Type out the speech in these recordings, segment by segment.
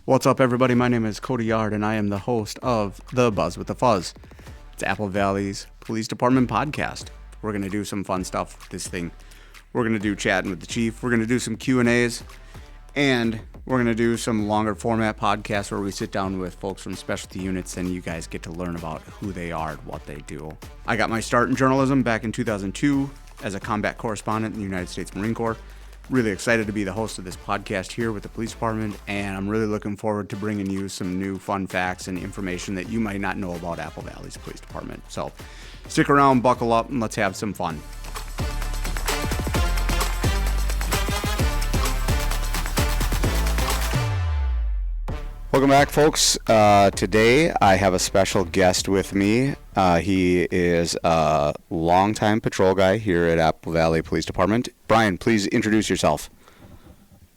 What's up, everybody? My name is Cody and I am the host of The Buzz with the Fuzz. It's Apple Valley's Police Department podcast. We're going to do some fun stuff with this thing. We're going to do chatting with the chief. We're going to do some Q&As. And we're going to do some longer format podcasts where we sit down with folks from specialty units and you guys get to learn about who they are and what they do. I got my start in journalism back in 2002 as a combat correspondent in the United States Marine Corps. Really excited to be the host of this podcast here with the police department, and I'm really looking forward to bringing you some new fun facts and information that you might not know about Apple Valley's police department. So stick around, buckle up, and let's have some fun. Welcome back, folks. Today I have a special guest with me. He is a longtime patrol guy here at Apple Valley Police Department. Brian, please introduce yourself.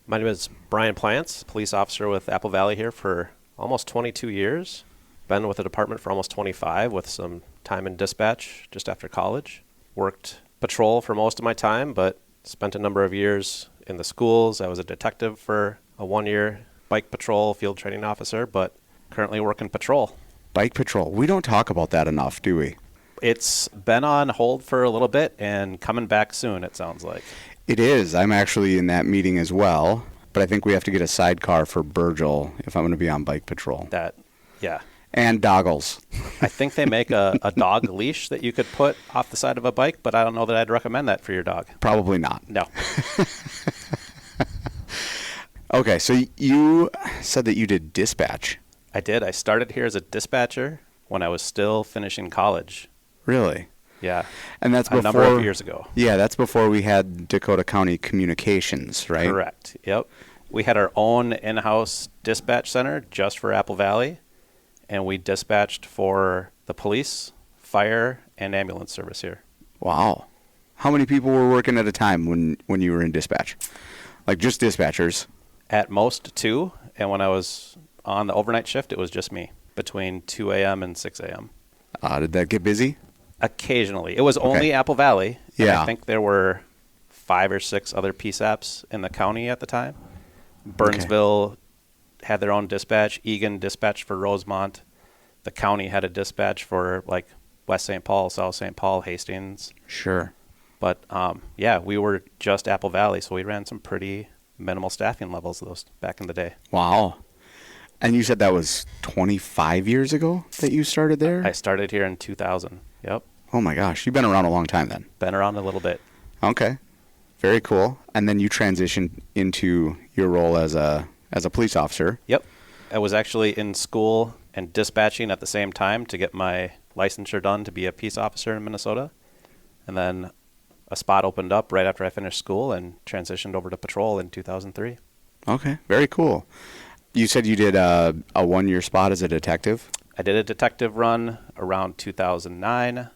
My name is Brian Plantz, police officer with Apple Valley here for almost 22 years. Been with the department for almost 25 with some time in dispatch just after college. Worked patrol for most of my time, but spent a number of years in the schools. I was a detective for a 1-year bike patrol field training officer, but currently working patrol. Bike patrol. We don't talk about that enough, do we? It's been on hold for a little bit and coming back soon, it sounds like. It is. I'm actually in that meeting as well, but I think we have to get a sidecar for Virgil if I'm going to be on bike patrol. Yeah. And doggles. I think they make a dog leash that you could put off the side of a bike, but I don't know that I'd recommend that for your dog. Probably not. No. Okay, so you said that you did dispatch. I did. I started here as a dispatcher when I was still finishing college. Really? Yeah. And that's before, a number of years ago. Yeah, that's before we had Dakota County Communications, right? Correct. Yep. We had our own in-house dispatch center just for Apple Valley, and we dispatched for the police, fire, and ambulance service here. Wow. How many people were working at a time when you were in dispatch? Like just dispatchers? At most 2, and when I was on the overnight shift, it was just me between 2 a.m. and 6 a.m. Did that get busy? Occasionally. It was only Apple Valley. Yeah. I think there were 5 or 6 other PSAPs in the county at the time. Burnsville had their own dispatch. Egan dispatched for Rosemont. The county had a dispatch for like West St. Paul, South St. Paul, Hastings. Sure. But we were just Apple Valley, so we ran some pretty minimal staffing levels those back in the day. Wow. And you said that was 25 years ago that you started there? I started here in 2000. Yep. Oh my gosh, you've been around a long time then. Been around a little bit. Okay. Very cool. And then you transitioned into your role as a police officer. Yep. I was actually in school and dispatching at the same time to get my licensure done to be a peace officer in Minnesota. And then a spot opened up right after I finished school and transitioned over to patrol in 2003. Okay, very cool. You said you did a 1-year spot as a detective? I did a detective run around 2009.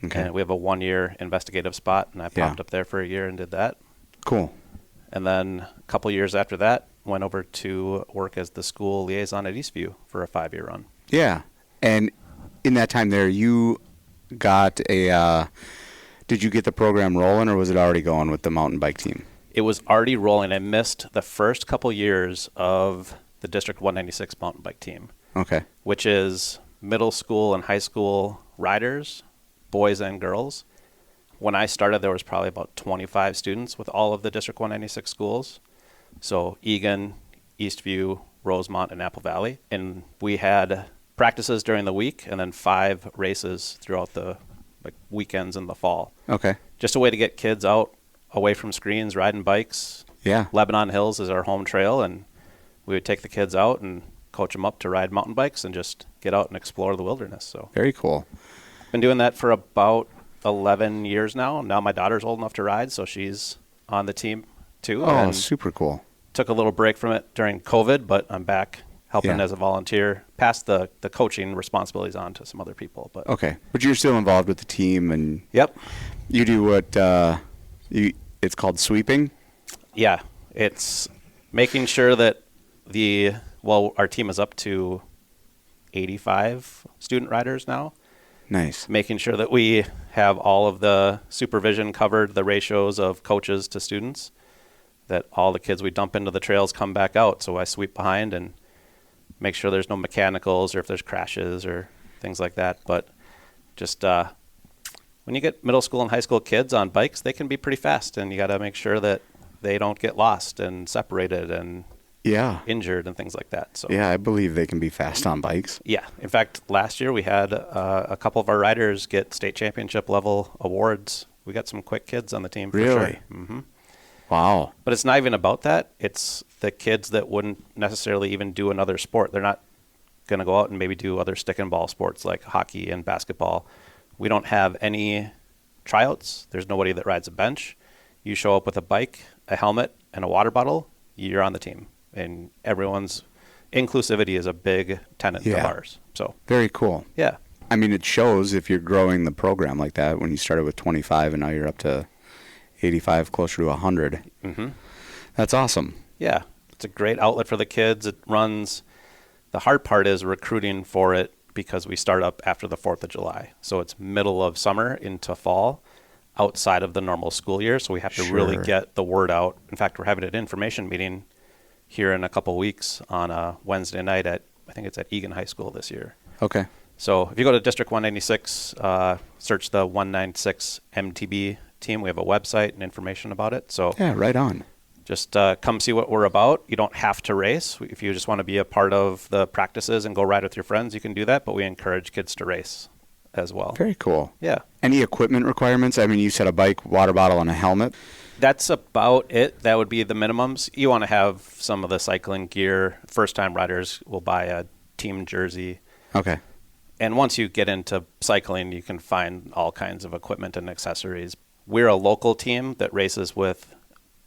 Okay. And we have a 1-year investigative spot, and I popped up there for a year and did that. Cool. And then a couple years after that, went over to work as the school liaison at Eastview for a 5-year run. Yeah. And in that time there, you got did you get the program rolling, or was it already going with the mountain bike team? It was already rolling. I missed the first couple years of the District 196 mountain bike team. Okay. Which is middle school and high school riders, boys and girls. When I started, there was probably about 25 students with all of the District 196 schools. So Egan, Eastview, Rosemont, and Apple Valley. And we had practices during the week and then 5 races throughout the weekends in the fall. Okay. Just a way to get kids out away from screens, riding bikes. Yeah. Lebanon Hills is our home trail, and we would take the kids out and coach them up to ride mountain bikes and just get out and explore the wilderness. So very cool. Been doing that for about 11 years now. Now my daughter's old enough to ride, so she's on the team too. Oh, super cool. Took a little break from it during COVID, but I'm back helping as a volunteer, pass the coaching responsibilities on to some other people. But okay, but you're still involved with the team, and yep, you do what it's called sweeping. Yeah, it's making sure that our team is up to 85 student riders now. Nice. Making sure that we have all of the supervision covered, the ratios of coaches to students, that all the kids we dump into the trails come back out. So I sweep behind and make sure there's no mechanicals or if there's crashes or things like that. But just when you get middle school and high school kids on bikes, they can be pretty fast, and you got to make sure that they don't get lost and separated and injured and things like that. So yeah, I believe they can be fast on bikes. Yeah. In fact, last year we had a couple of our riders get state championship level awards. We got some quick kids on the team for sure. Really? Mm-hmm. Wow. But it's not even about that. It's the kids that wouldn't necessarily even do another sport. They're not going to go out and maybe do other stick and ball sports like hockey and basketball. We don't have any tryouts. There's nobody that rides a bench. You show up with a bike, a helmet, and a water bottle, you're on the team. And everyone's inclusivity is a big tenet of ours. So very cool. Yeah. I mean, it shows if you're growing the program like that when you started with 25 and now you're up to 85, closer to 100. Mm-hmm. That's awesome. Yeah. It's a great outlet for the kids. It runs. The hard part is recruiting for it because we start up after the 4th of July. So it's middle of summer into fall outside of the normal school year. So we have to really get the word out. In fact, we're having an information meeting here in a couple weeks on a Wednesday night I think it's at Egan High School this year. Okay. So if you go to District 196, search the 196 MTB team. We have a website and information about it. So yeah, right on. Just come see what we're about. You don't have to race. If you just want to be a part of the practices and go ride with your friends, you can do that. But we encourage kids to race as well. Very cool. Yeah. Any equipment requirements? I mean, you said a bike, water bottle, and a helmet. That's about it. That would be the minimums. You want to have some of the cycling gear. First-time riders will buy a team jersey. Okay. And once you get into cycling, you can find all kinds of equipment and accessories. We're a local team that races with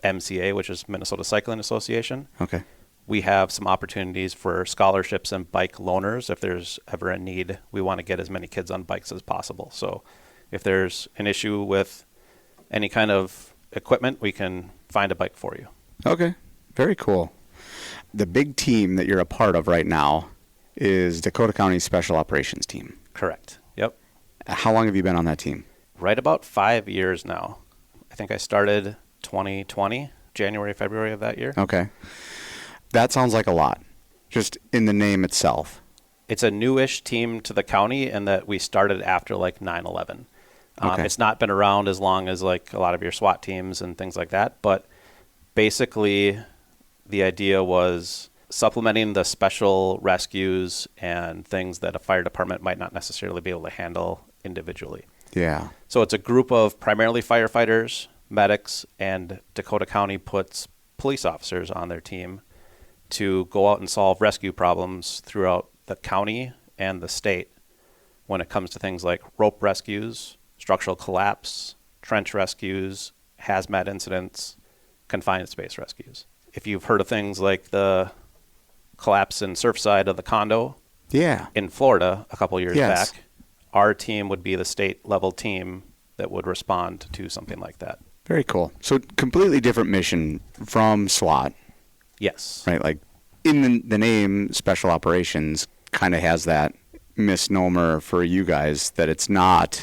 MCA, which is Minnesota Cycling Association. Okay. We have some opportunities for scholarships and bike loaners. If there's ever a need, we want to get as many kids on bikes as possible. So if there's an issue with any kind of equipment, we can find a bike for you. Okay. Very cool. The big team that you're a part of right now is Dakota County Special Operations Team. Correct. Yep. How long have you been on that team? Right about 5 years now. I think I started 2020, January, February of that year. Okay. That sounds like a lot, just in the name itself. It's a newish team to the county in that we started after like 9/11. Okay. It's not been around as long as like a lot of your SWAT teams and things like that. But basically the idea was supplementing the special rescues and things that a fire department might not necessarily be able to handle individually. Yeah. So it's a group of primarily firefighters, medics, and Dakota County puts police officers on their team to go out and solve rescue problems throughout the county and the state when it comes to things like rope rescues, structural collapse, trench rescues, hazmat incidents, confined space rescues. If you've heard of things like the collapse in Surfside of the condo in Florida a couple years back, our team would be the state level team that would respond to something like that. Very cool. So completely different mission from SWAT. Yes. Right? Like in the name Special Operations kind of has that misnomer for you guys that it's not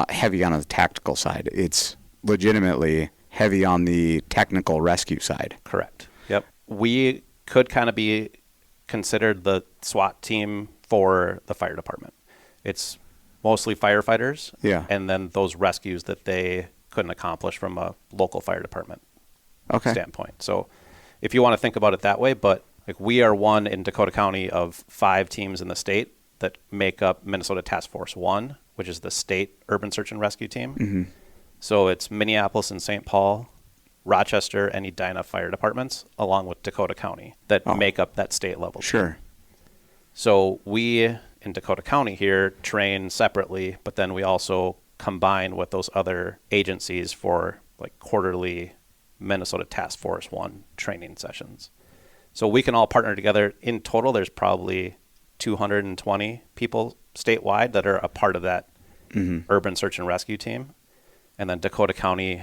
heavy on the tactical side. It's legitimately heavy on the technical rescue side. Correct. Yep. We could kind of be considered the SWAT team for the fire department. It's mostly firefighters. Yeah. And then those rescues that they couldn't accomplish from a local fire department standpoint. So if you want to think about it that way, but like we are one in Dakota County of 5 teams in the state that make up Minnesota Task Force 1, which is the state urban search and rescue team. Mm-hmm. So it's Minneapolis and St. Paul, Rochester, and Edina fire departments, along with Dakota County, that make up that state level. Sure. So we in Dakota County here train separately, but then we also combine with those other agencies for like quarterly Minnesota Task Force 1 training sessions. So we can all partner together. In total, there's probably 220 people statewide that are a part of that urban search and rescue team. And then Dakota County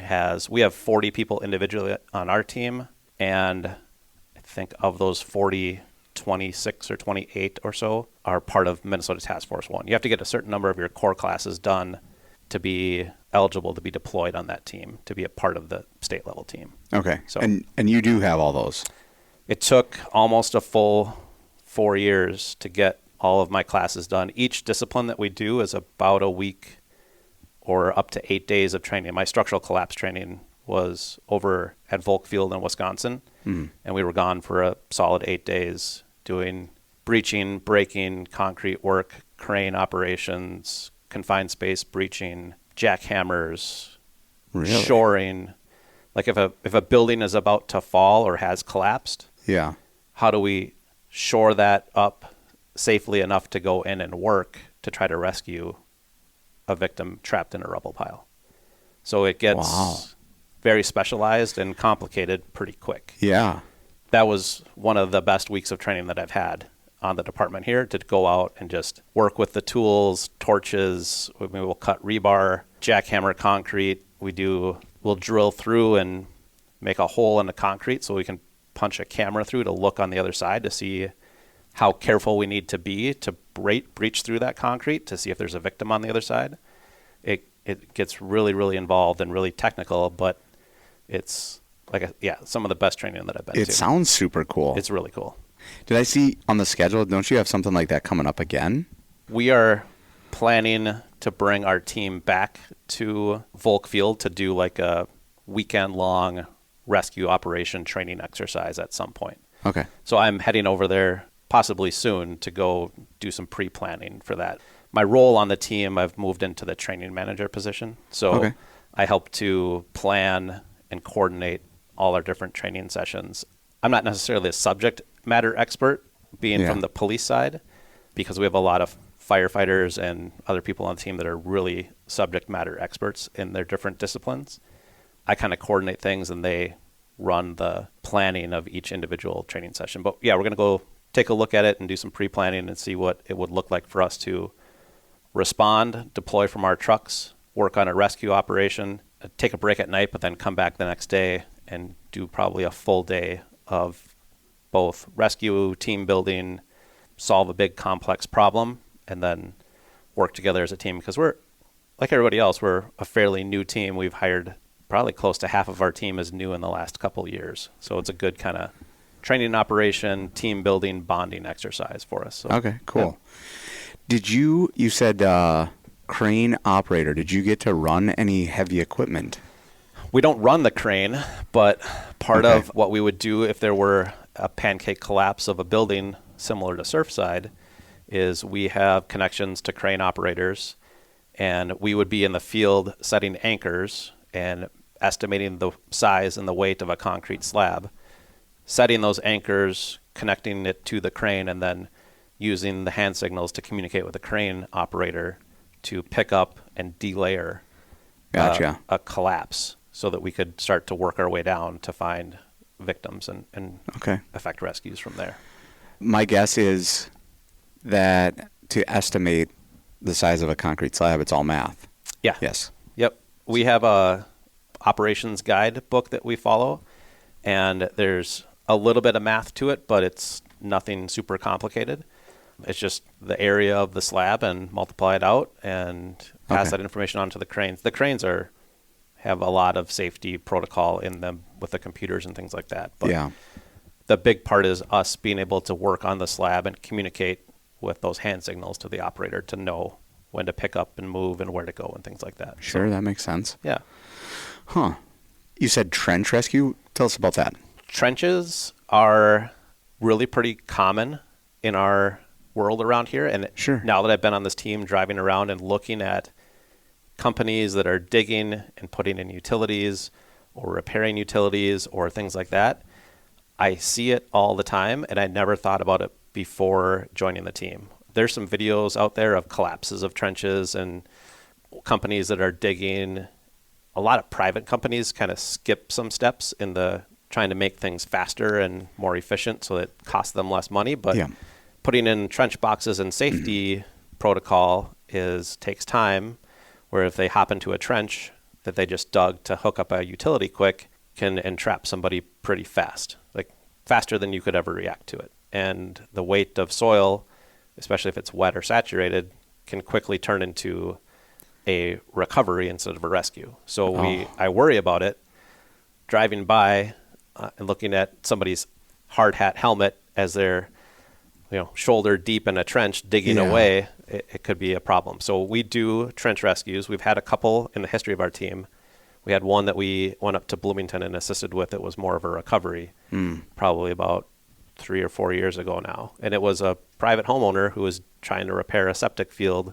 we have 40 people individually on our team. And I think of those 40, 26 or 28 or so are part of Minnesota Task Force 1. You have to get a certain number of your core classes done to be eligible to be deployed on that team, to be a part of the state level team. Okay. So, and you do have all those? It took almost a full 4 years to get all of my classes done. Each discipline that we do is about a week or up to 8 days of training. My structural collapse training was over at Volk Field in Wisconsin, and we were gone for a solid 8 days doing breaching, breaking, concrete work, crane operations, confined space breaching, jackhammers, shoring. Like if a building is about to fall or has collapsed, how do we shore that up safely enough to go in and work to try to rescue a victim trapped in a rubble pile? So it gets very specialized and complicated pretty quick. Yeah. That was one of the best weeks of training that I've had on the department here, to go out and just work with the tools, torches. We'll cut rebar, jackhammer concrete. We'll drill through and make a hole in the concrete so we can punch a camera through to look on the other side to see how careful we need to be to breach through that concrete to see if there's a victim on the other side. It gets really, really involved and really technical, but it's some of the best training that I've been to. It sounds super cool. It's really cool. Did I see on the schedule, don't you have something like that coming up again? We are planning to bring our team back to Volk Field to do like a weekend-long rescue operation training exercise at some point. Okay. So I'm heading over there possibly soon to go do some pre-planning for that. My role on the team, I've moved into the training manager position. So I help to plan and coordinate all our different training sessions. I'm not necessarily a subject matter expert, being from the police side, because we have a lot of firefighters and other people on the team that are really subject matter experts in their different disciplines. I kind of coordinate things and they run the planning of each individual training session. But yeah, we're going to go take a look at it and do some pre-planning and see what it would look like for us to respond, deploy from our trucks, work on a rescue operation, take a break at night, but then come back the next day and do probably a full day of both rescue, team building, solve a big complex problem, and then work together as a team. Because we're, like everybody else, we're a fairly new team. We've hired probably close to half of our team is new in the last couple of years. So it's a good kind of training operation, team building, bonding exercise for us. So, okay, cool. Yeah. You said crane operator. Did you get to run any heavy equipment? We don't run the crane, but part of what we would do if there were a pancake collapse of a building similar to Surfside is we have connections to crane operators, and we would be in the field setting anchors and estimating the size and the weight of a concrete slab, setting those anchors, connecting it to the crane, and then using the hand signals to communicate with the crane operator to pick up and delayer a collapse so that we could start to work our way down to find victims and effect rescues from there. My guess is that to estimate the size of a concrete slab, it's all math. Yeah. Yes. Yep. We have a operations guide book that we follow, and there's a little bit of math to it, but it's nothing super complicated. It's just the area of the slab and multiply it out and pass that information on to the cranes. The cranes have a lot of safety protocol in them with the computers and things like that. But the big part is us being able to work on the slab and communicate with those hand signals to the operator to know when to pick up and move and where to go and things like that. Sure, that makes sense. Yeah. Huh. You said trench rescue? Tell us about that. Trenches are really pretty common in our world around here. And now that I've been on this team driving around and looking at companies that are digging and putting in utilities or repairing utilities or things like that, I see it all the time, and I never thought about it before joining the team. There's some videos out there of collapses of trenches and companies that are digging. A lot of private companies kind of skip some steps in the trying to make things faster and more efficient so it costs them less money. But putting in trench boxes and safety protocol takes time, where if they hop into a trench that they just dug to hook up a utility quick can entrap somebody pretty fast, like faster than you could ever react to it. And the weight of soil, especially if it's wet or saturated, can quickly turn into a recovery instead of a rescue. So I worry about it driving by and looking at somebody's hard hat helmet as they're shoulder deep in a trench digging away, it could be a problem. So we do trench rescues. We've had a couple in the history of our team. We had one that we went up to Bloomington and assisted with. It was more of a recovery, probably about 3 or 4 years ago now. And it was a private homeowner who was trying to repair a septic field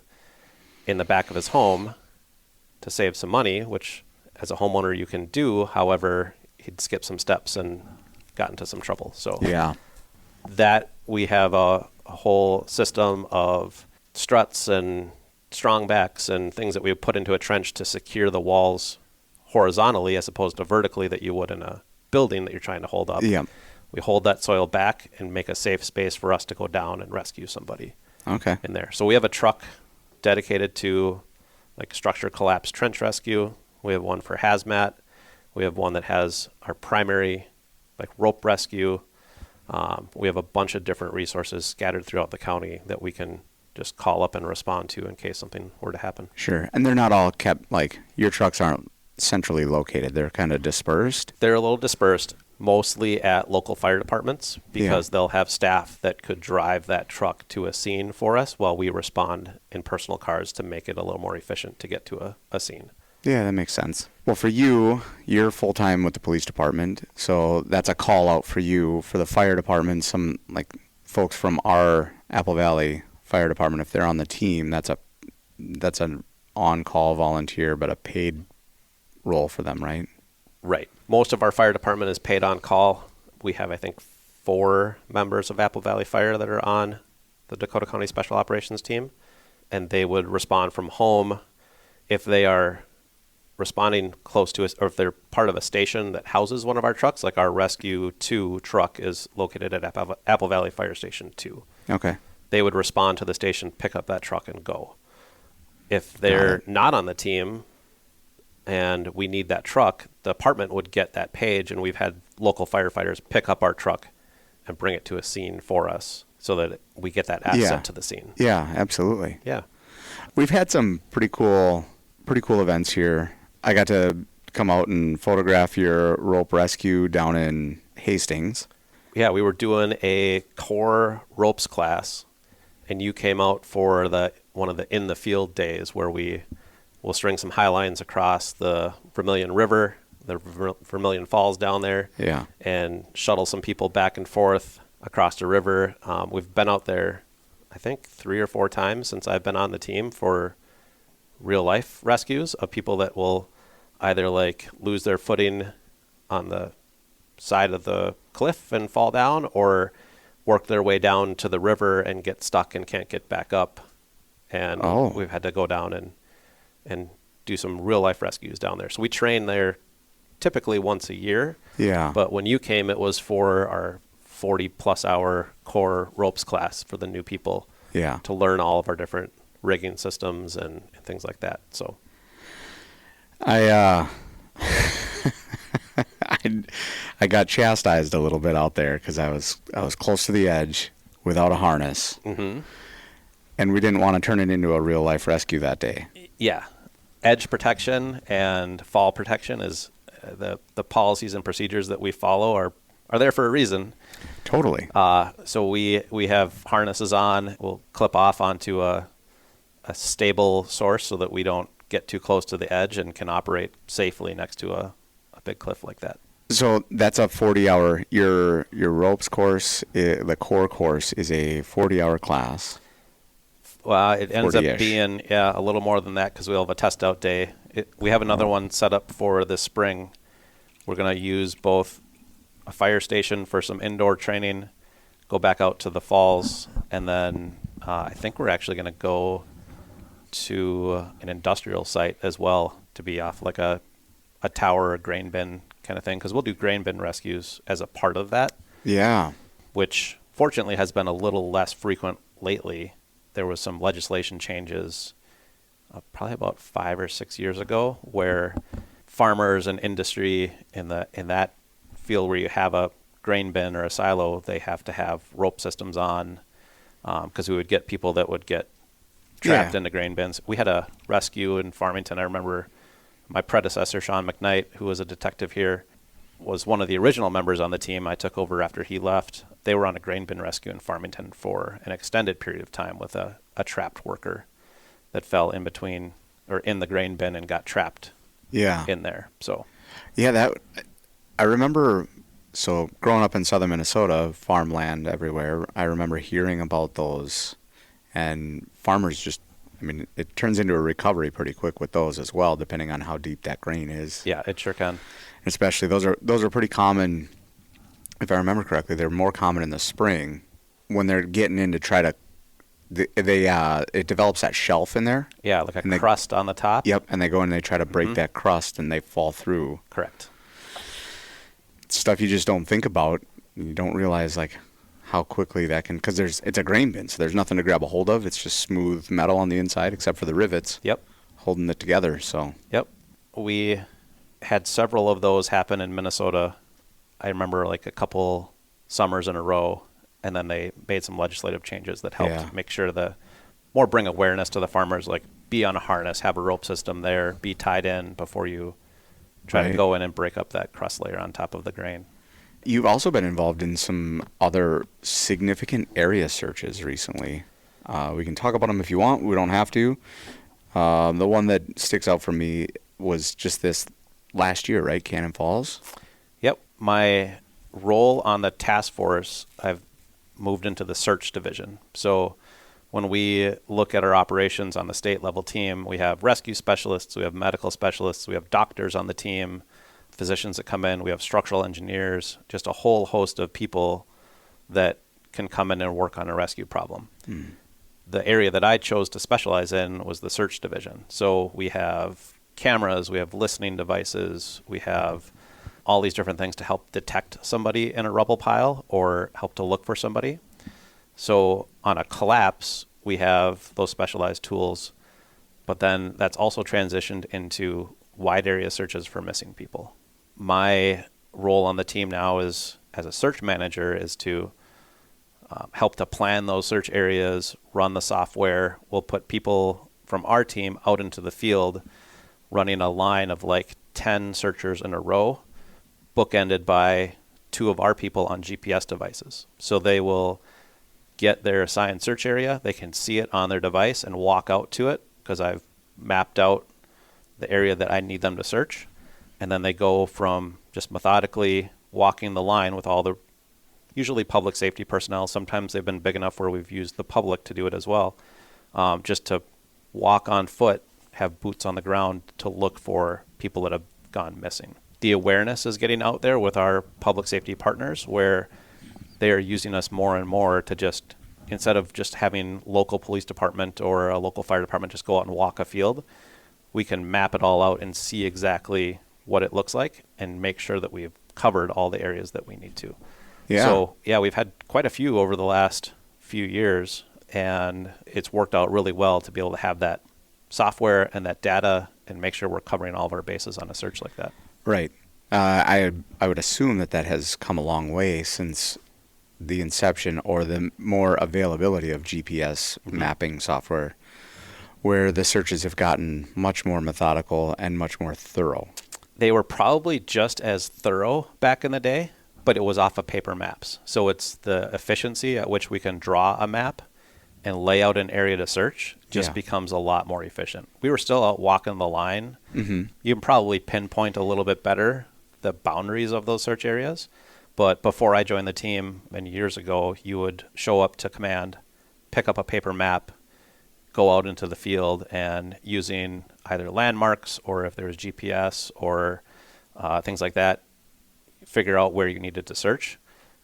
in the back of his home to save some money, which as a homeowner you can do. However, he'd skipped some steps and got into some trouble. So that we have a whole system of struts and strong backs and things that we would put into a trench to secure the walls horizontally as opposed to vertically that you would in a building that you're trying to hold up. Yeah. We hold that soil back and make a safe space for us to go down and rescue somebody in there. So we have a truck dedicated to like structure collapse trench rescue. We have one for hazmat. We have one that has our primary like rope rescue. We have a bunch of different resources scattered throughout the county that we can just call up and respond to in case something were to happen. Sure. And they're not all kept, like your trucks aren't centrally located. They're kind of dispersed. They're a little dispersed, mostly at local fire departments because they'll have staff that could drive that truck to a scene for us while we respond in personal cars to make it a little more efficient to get to a scene. Yeah, that makes sense. Well, for you, you're full-time with the police department, so that's a call out for you. For the fire department, some like folks from our Apple Valley Fire Department, if they're on the team, that's an on-call volunteer, but a paid role for them, right? Right. Most of our fire department is paid on call. We have, I think, 4 members of Apple Valley Fire that are on the Dakota County Special Operations team, and they would respond from home if they are responding close to us, or if they're part of a station that houses one of our trucks, like our Rescue 2 truck is located at Apple Valley Fire Station 2. Okay. They would respond to the station, pick up that truck, and go. If they're not on the team and we need that truck, the department would get that page, and we've had local firefighters pick up our truck and bring it to a scene for us so that we get that asset to the scene. Yeah, absolutely. Yeah. We've had some pretty cool events here. I got to come out and photograph your rope rescue down in Hastings. Yeah, we were doing a core ropes class, and you came out for one of the in the field days where we will string some high lines across the Vermilion River, the Vermilion Falls down there, and shuttle some people back and forth across the river. We've been out there, I think, 3 or 4 times since I've been on the team for real life rescues of people that will either like lose their footing on the side of the cliff and fall down, or work their way down to the river and get stuck and can't get back up. And we've had to go down and do some real life rescues down there. So we train there typically once a year. Yeah. But when you came, it was for our 40+ hour core ropes class for the new people. Yeah. To learn all of our different rigging systems and things like that. So I got chastised a little bit out there because I was close to the edge without a harness, and we didn't want to turn it into a real life rescue that day. Yeah, edge protection and fall protection is the policies and procedures that we follow are there for a reason. Totally. So we have harnesses on. We'll clip off onto a stable source so that we don't get too close to the edge and can operate safely next to a big cliff like that. So that's a 40-hour, your ropes course, the core course is a 40-hour class. Well, it ends up being a little more than that because we'll have a test out day. We have another one set up for this spring. We're going to use both a fire station for some indoor training, go back out to the falls, and then I think we're actually going to go to an industrial site as well to be off like a tower or a grain bin kind of thing, because we'll do grain bin rescues as a part of that. Yeah. Which fortunately has been a little less frequent lately. There was some legislation changes probably about 5 or 6 years ago where farmers and industry in that field where you have a grain bin or a silo, they have to have rope systems on because we would get people that would get trapped into grain bins. We had a rescue in Farmington. I remember my predecessor, Sean McKnight, who was a detective here, was one of the original members on the team. I took over after he left. They were on a grain bin rescue in Farmington for an extended period of time with a trapped worker that fell in between or in the grain bin and got trapped in there. So, yeah, I remember. So growing up in southern Minnesota, farmland everywhere, I remember hearing about those, and farmers just, I mean, it turns into a recovery pretty quick with those as well, depending on how deep that grain is. Yeah, it sure can. Especially those are pretty common. If I remember correctly, they're more common in the spring when they're getting in to try to. It develops that shelf in there. Yeah, like a crust on the top. Yep, and they go in and they try to break that crust and they fall through. Correct. Stuff you just don't think about. You don't realize like how quickly that can, because it's a grain bin, so there's nothing to grab a hold of. It's just smooth metal on the inside except for the rivets. Yep. Holding it together. So. Yep. We had several of those happen in Minnesota. I remember like a couple summers in a row, and then they made some legislative changes that helped make sure bring awareness to the farmers, like be on a harness, have a rope system there, be tied in before you try to go in and break up that crust layer on top of the grain. You've also been involved in some other significant area searches recently. We can talk about them if you want. We don't have to. The one that sticks out for me was just this last year, right? Cannon Falls? Yep. My role on the task force, I've moved into the search division. So when we look at our operations on the state level team, we have rescue specialists, we have medical specialists, we have doctors on the team, physicians that come in, we have structural engineers, just a whole host of people that can come in and work on a rescue problem. The area that I chose to specialize in was the search division. So we have cameras, we have listening devices, we have all these different things to help detect somebody in a rubble pile or help to look for somebody. So on a collapse, we have those specialized tools, but then that's also transitioned into wide area searches for missing people. My role on the team now is, as a search manager, is to help to plan those search areas, run the software. We'll put people from our team out into the field running a line of like 10 searchers in a row, bookended by 2 of our people on GPS devices. So they will get their assigned search area, they can see it on their device and walk out to it because I've mapped out the area that I need them to search. And then they go from just methodically walking the line with all the usually public safety personnel. Sometimes they've been big enough where we've used the public to do it as well, just to walk on foot, have boots on the ground to look for people that have gone missing. The awareness is getting out there with our public safety partners where they are using us more and more to just, instead of just having local police department or a local fire department just go out and walk a field, we can map it all out and see exactly what it looks like and make sure that we've covered all the areas that we need to. Yeah. So, yeah, we've had quite a few over the last few years, and it's worked out really well to be able to have that software and that data and make sure we're covering all of our bases on a search like that. Right. I would assume that has come a long way since the inception or the more availability of GPS mapping software, where the searches have gotten much more methodical and much more thorough. They were probably just as thorough back in the day, but it was off of paper maps. So it's the efficiency at which we can draw a map and lay out an area to search just becomes a lot more efficient. We were still out walking the line. You can probably pinpoint a little bit better the boundaries of those search areas. But before I joined the team many years ago, you would show up to command, pick up a paper map, go out into the field, and using either landmarks or if there was GPS or things like that, figure out where you needed to search.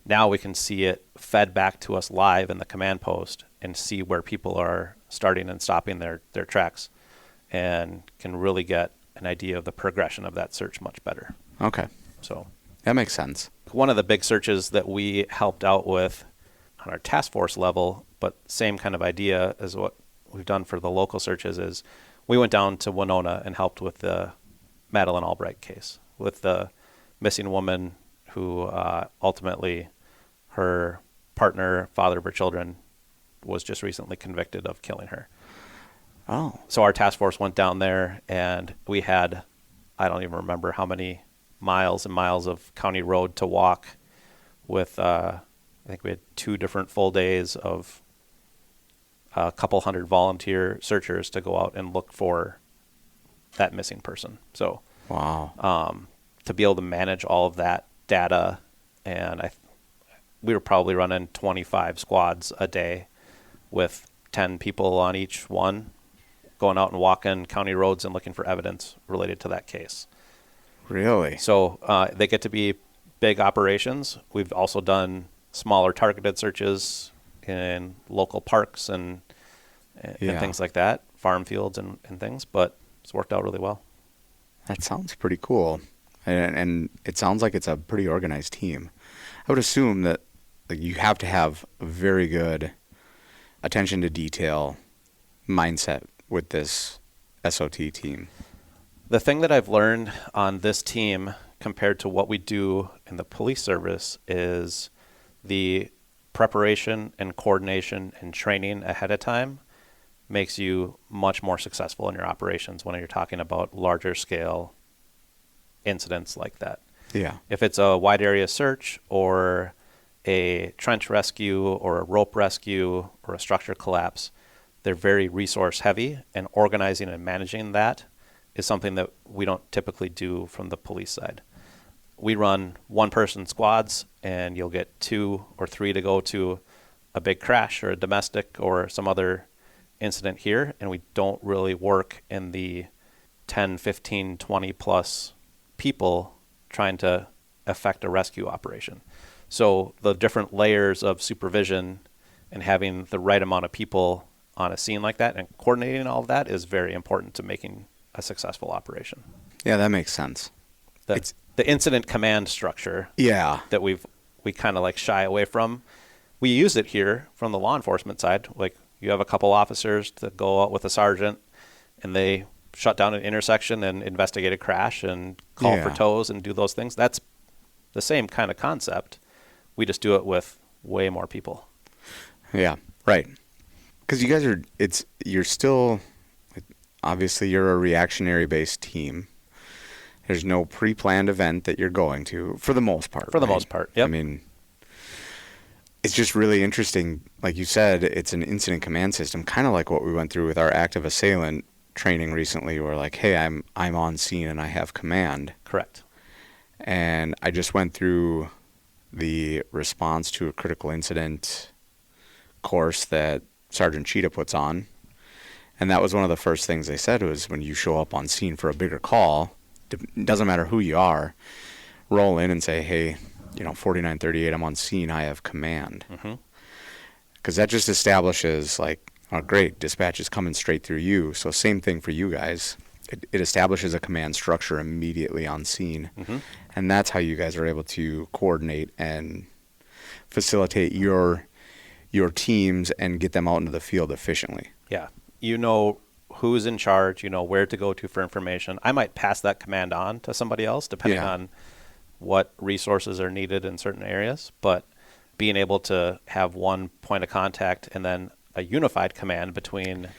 Now we can see it fed back to us live in the command post and see where people are starting and stopping their tracks and can really get an idea of the progression of that search much better. Okay. So that makes sense. One of the big searches that we helped out with on our task force level, but same kind of idea as what we've done for the local searches, is we went down to Winona and helped with the Madeleine Albright case with the missing woman who ultimately her partner, father of her children, was just recently convicted of killing her. Oh. So our task force went down there and we had, I don't even remember how many miles and miles of county road to walk with, I think we had 2 different full days of a couple hundred volunteer searchers to go out and look for that missing person. So wow. To be able to manage all of that data, and we were probably running 25 squads a day with 10 people on each one, going out and walking county roads and looking for evidence related to that case. Really? So they get to be big operations. We've also done smaller targeted searches in local parks and things like that, farm fields and things, but it's worked out really well. That sounds pretty cool. And it sounds like it's a pretty organized team. I would assume that you have to have a very good attention to detail mindset with this SOT team. The thing that I've learned on this team compared to what we do in the police service is the preparation and coordination and training ahead of time makes you much more successful in your operations when you're talking about larger scale incidents like that. Yeah. If it's a wide area search or a trench rescue or a rope rescue or a structure collapse, they're very resource heavy, and organizing and managing that is something that we don't typically do from the police side. We run 1-person squads, and you'll get 2 or 3 to go to a big crash or a domestic or some other incident here, and we don't really work in the 10, 15, 20 plus people trying to effect a rescue operation. So the different layers of supervision and having the right amount of people on a scene like that and coordinating all of that is very important to making a successful operation. Yeah, that makes sense. The incident command structure that we kind of like shy away from. We use it here from the law enforcement side. Like, you have a couple officers that go out with a sergeant and they shut down an intersection and investigate a crash and call for tows and do those things. That's the same kind of concept. We just do it with way more people. Yeah, right. Because you guys you're still, obviously you're a reactionary based team. There's no pre-planned event that you're going to, for the most part. For the most part, yep. I mean, it's just really interesting. Like you said, it's an incident command system, kind of like what we went through with our active assailant training recently. We're like, hey, I'm on scene and I have command. Correct. And I just went through the response to a critical incident course that Sergeant Cheetah puts on. And that was one of the first things they said was, when you show up on scene for a bigger call, it doesn't matter who you are, roll in and say, hey, 4938, I'm on scene, I have command. Because that just establishes, like, oh, great, dispatch is coming straight through you. So same thing for you guys. It establishes a command structure immediately on scene. And that's how you guys are able to coordinate and facilitate your teams and get them out into the field efficiently. Yeah. You know who's in charge, you know where to go to for information. I might pass that command on to somebody else depending on what resources are needed in certain areas. But being able to have one point of contact and then a unified command between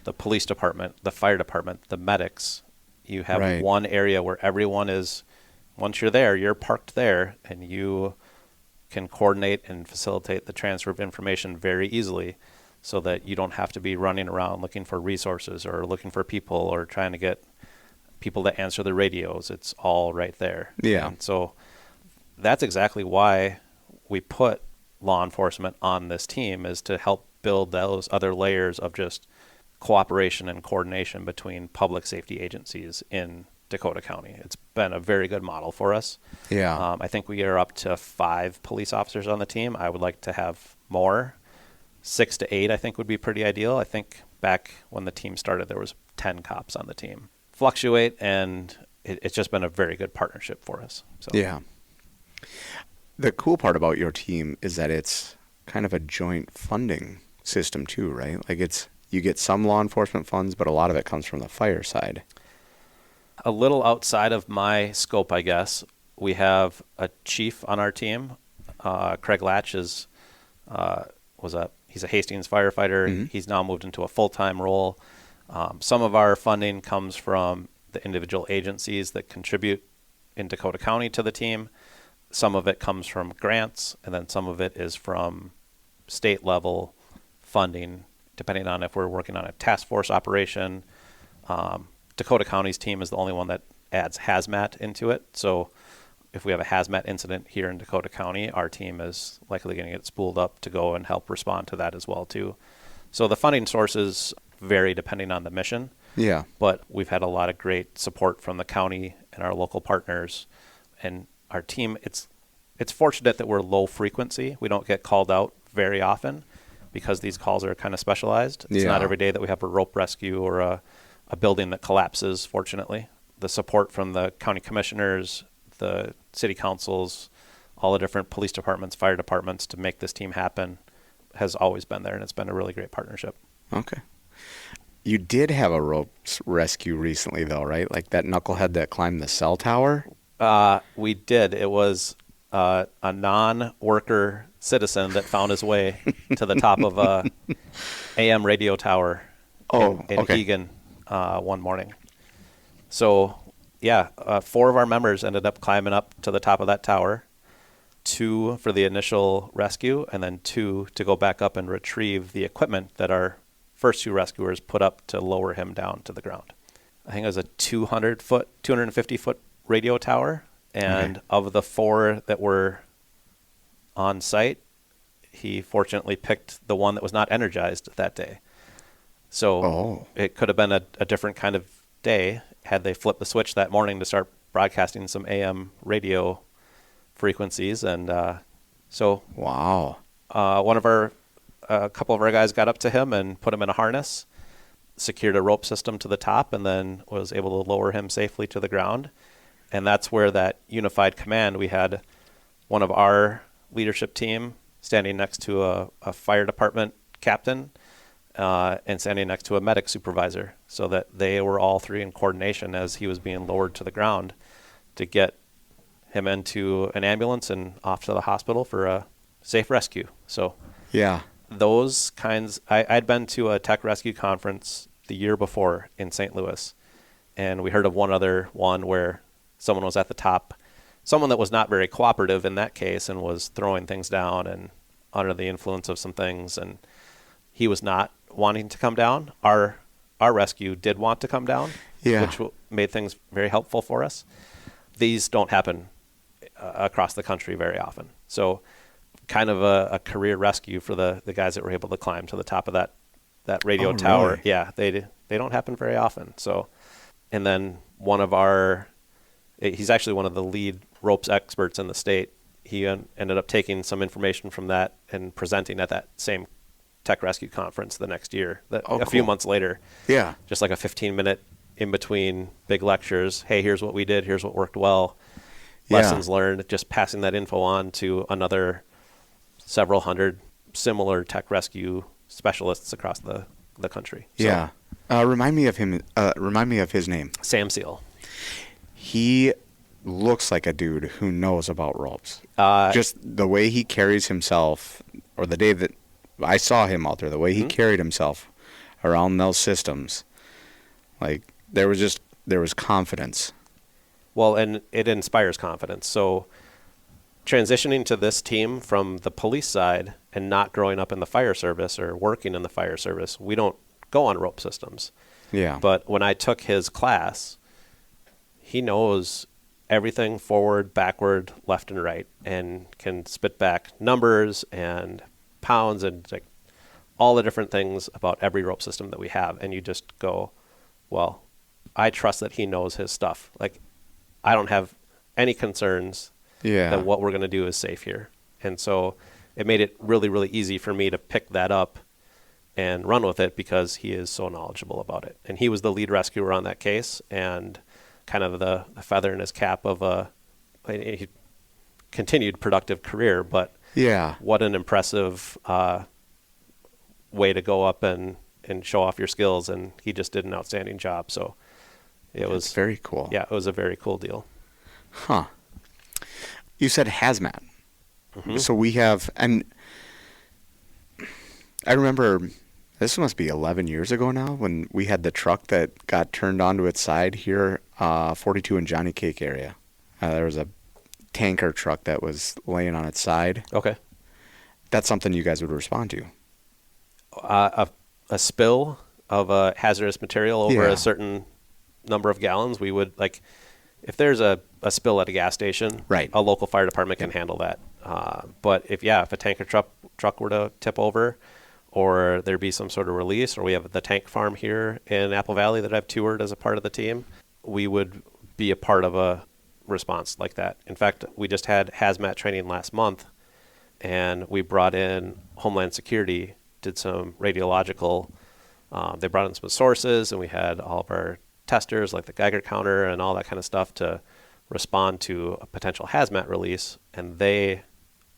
the police department, the fire department, the medics, you have one area where everyone is, once you're there, you're parked there, and you can coordinate and facilitate the transfer of information very easily, so that you don't have to be running around looking for resources or looking for people or trying to get people to answer the radios. It's all right there. Yeah. And so that's exactly why we put law enforcement on this team, is to help build those other layers of just cooperation and coordination between public safety agencies in Dakota County. It's been a very good model for us. Yeah. I think we are up to 5 police officers on the team. I would like to have more. 6 to 8, I think, would be pretty ideal. I think back when the team started, there was 10 cops on the team. Fluctuate, and it's just been a very good partnership for us. So. Yeah. The cool part about your team is that it's kind of a joint funding system too, right? Like, you get some law enforcement funds, but a lot of it comes from the fire side. A little outside of my scope, I guess. We have a chief on our team. Craig Latch he's a Hastings firefighter. He's now moved into a full-time role. Some of our funding comes from the individual agencies that contribute in Dakota County to the team. Some of it comes from grants, and then some of it is from state level funding, depending on if we're working on a task force operation. Dakota County's team is the only one that adds hazmat into it. So if we have a hazmat incident here in Dakota County, our team is likely going to get spooled up to go and help respond to that as well too. So the funding sources vary depending on the mission. Yeah. But we've had a lot of great support from the county and our local partners, and our team. It's fortunate that we're low frequency. We don't get called out very often because these calls are kind of specialized. It's not every day that we have a rope rescue or a building that collapses, fortunately. The support from the county commissioners, the city councils, all the different police departments, fire departments to make this team happen has always been there, and it's been a really great partnership. Okay. You did have a ropes rescue recently, though, right? Like that knucklehead that climbed the cell tower? We did. It was a non-worker citizen that found his way to the top of a AM radio tower in Egan one morning. So, yeah, 4 of our members ended up climbing up to the top of that tower, 2 for the initial rescue, and then 2 to go back up and retrieve the equipment that our first 2 rescuers put up to lower him down to the ground. I think it was a 250-foot radio tower, and of the 4 that were on site, he fortunately picked the one that was not energized that day. So it could have been a different kind of day had they flipped the switch that morning to start broadcasting some AM radio frequencies. And wow. A couple of our guys got up to him and put him in a harness, secured a rope system to the top, and then was able to lower him safely to the ground. And that's where that unified command, we had one of our leadership team standing next to a fire department captain and standing next to a medic supervisor, so that they were all 3 in coordination as he was being lowered to the ground to get him into an ambulance and off to the hospital for a safe rescue. So yeah, those kinds, I'd been to a tech rescue conference the year before in St. Louis, and we heard of one other one where someone was at the top, someone that was not very cooperative in that case and was throwing things down and under the influence of some things, and he was not wanting to come down. Our rescue did want to come down, which made things very helpful for us. These don't happen across the country very often. So kind of a career rescue for the guys that were able to climb to the top of that radio tower. Really? Yeah, they don't happen very often. So, and then he's actually one of the lead ropes experts in the state. He ended up taking some information from that and presenting at that same tech rescue conference the next year, a few months later. Yeah. Just like a 15-minute in between big lectures. Hey, here's what we did. Here's what worked well. Lessons learned, just passing that info on to another several hundred similar tech rescue specialists across the country. So, yeah. Remind me of him. Remind me of his name. Sam Seal. He looks like a dude who knows about ropes. Just the way he carries himself, or the day that I saw him out there, the way he carried himself around those systems, like there was confidence. Well, and it inspires confidence. So transitioning to this team from the police side and not growing up in the fire service or working in the fire service, we don't go on rope systems. Yeah. But when I took his class, he knows everything forward, backward, left, and right, and can spit back numbers and pounds and like all the different things about every rope system that we have. And you just go, well, I trust that he knows his stuff. Like, I don't have any concerns that what we're going to do is safe here. And so it made it really, really easy for me to pick that up and run with it because he is so knowledgeable about it. And he was the lead rescuer on that case and kind of the feather in his cap of a continued productive career. But what an impressive way to go up and show off your skills. And he just did an outstanding job. So it was very cool. Yeah, it was a very cool deal. Huh. You said hazmat. Mm-hmm. So we have, and I remember this must be 11 years ago now when we had the truck that got turned onto its side here, 42 in Johnny Cake area. There was a tanker truck that was laying on its side. Okay. That's something you guys would respond to. A spill of a hazardous material over Yeah. a certain number of gallons, we would, like, if there's a spill at a gas station, Right. a local fire department can handle that. But if a tanker truck were to tip over, or there be some sort of release, or we have the tank farm here in Apple Valley that I've toured as a part of the team, we would be a part of a response like that. In fact, we just had hazmat training last month, and we brought in Homeland Security, did some radiological, they brought in some sources, and we had all of our testers like the Geiger counter and all that kind of stuff to respond to a potential hazmat release, and they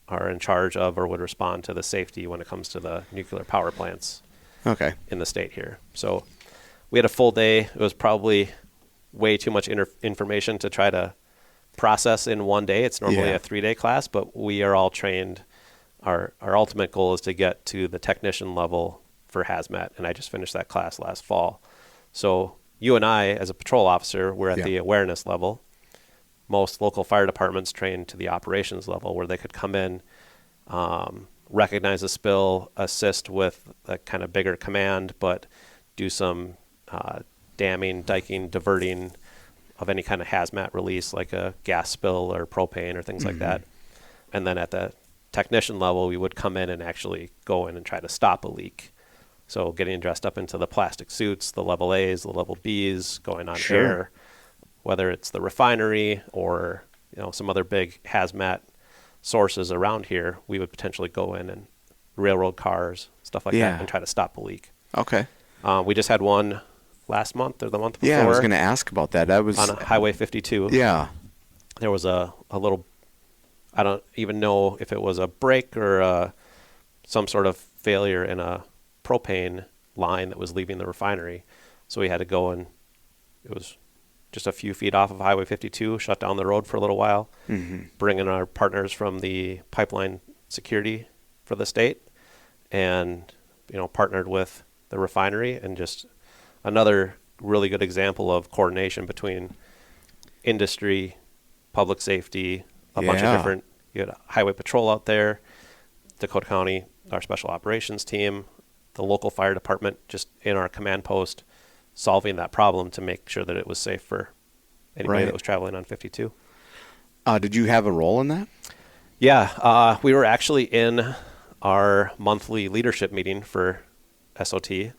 are in charge of or would respond to the safety when it comes to the nuclear power plants Okay. in the state here. So we had a full day. It was probably way too much information to try to process in one day. It's normally Yeah. a 3-day class, but we are all trained. Our ultimate goal is to get to the technician level for hazmat, and I just finished that class last fall. So you and I, as a patrol officer, we're at Yeah. the awareness level. Most local fire departments train to the operations level, where they could come in, recognize a spill, assist with a kind of bigger command, but do some damming, diking, diverting of any kind of hazmat release, like a gas spill or propane or things like that. And then at the technician level, we would come in and actually go in and try to stop a leak. So getting dressed up into the plastic suits, the level A's, the level B's, going on Sure. air, whether it's the refinery or some other big hazmat sources around here, we would potentially go in and railroad cars, stuff like Yeah. that, and try to stop a leak. Okay. We just had one last month or the month before. Yeah, I was going to ask about that. That was on Highway 52. Yeah. There was a little, I don't even know if it was a break or some sort of failure in a propane line that was leaving the refinery. So we had to go, and it was just a few feet off of Highway 52, shut down the road for a little while, bring in our partners from the pipeline security for the state, and partnered with the refinery, and just another really good example of coordination between industry, public safety, a bunch of Yeah. different, you had highway patrol out there, Dakota County, our special operations team, the local fire department just in our command post, solving that problem to make sure that it was safe for anybody Right. that was traveling on 52. Did you have a role in that? Yeah, we were actually in our monthly leadership meeting for SOT.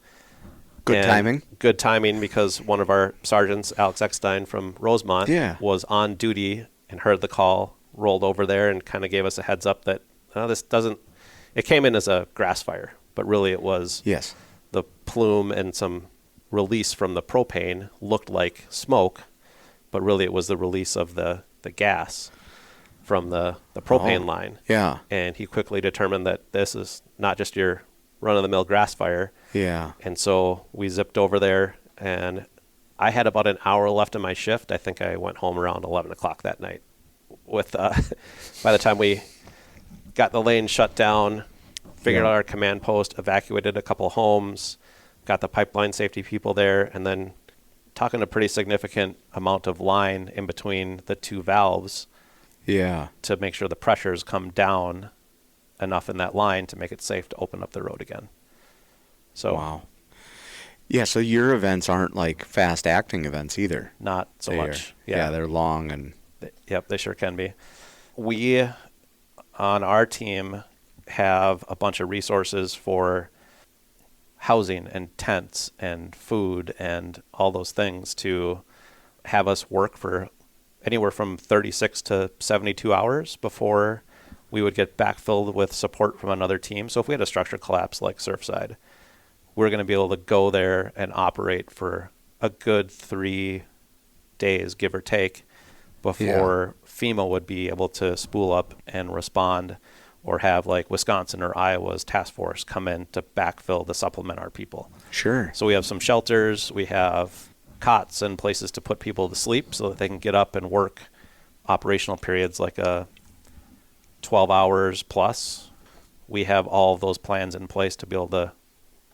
Good And timing. Good timing, because one of our sergeants, Alex Eckstein from Rosemont, Yeah. was on duty and heard the call, rolled over there, and kind of gave us a heads up that this doesn't. It came in as a grass fire, but really it was Yes. the plume and some release from the propane looked like smoke, but really it was the release of the gas from the propane line. Yeah. And he quickly determined that this is not just your run-of-the-mill grass fire. Yeah. And so we zipped over there, and I had about an hour left in my shift. I think I went home around 11 o'clock that night. With by the time we got the lane shut down, figured Yeah. out our command post, evacuated a couple homes, got the pipeline safety people there, and then talking a pretty significant amount of line in between the two valves Yeah. to make sure the pressures come down enough in that line to make it safe to open up the road again. So Wow. Yeah, so your events aren't like fast acting events either. not so They much. are- Yeah, they're long and Yep, they sure can be. We, on our team, have a bunch of resources for housing and tents and food and all those things to have us work for anywhere from 36 to 72 hours before we would get backfilled with support from another team. So if we had a structure collapse like Surfside, we're going to be able to go there and operate for a good 3 days, give or take, before FEMA would be able to spool up and respond, or have like Wisconsin or Iowa's task force come in to backfill to supplement our people. sure. So we have some shelters, we have cots and places to put people to sleep so that they can get up and work operational periods like 12 hours plus. We have all of those plans in place to be able to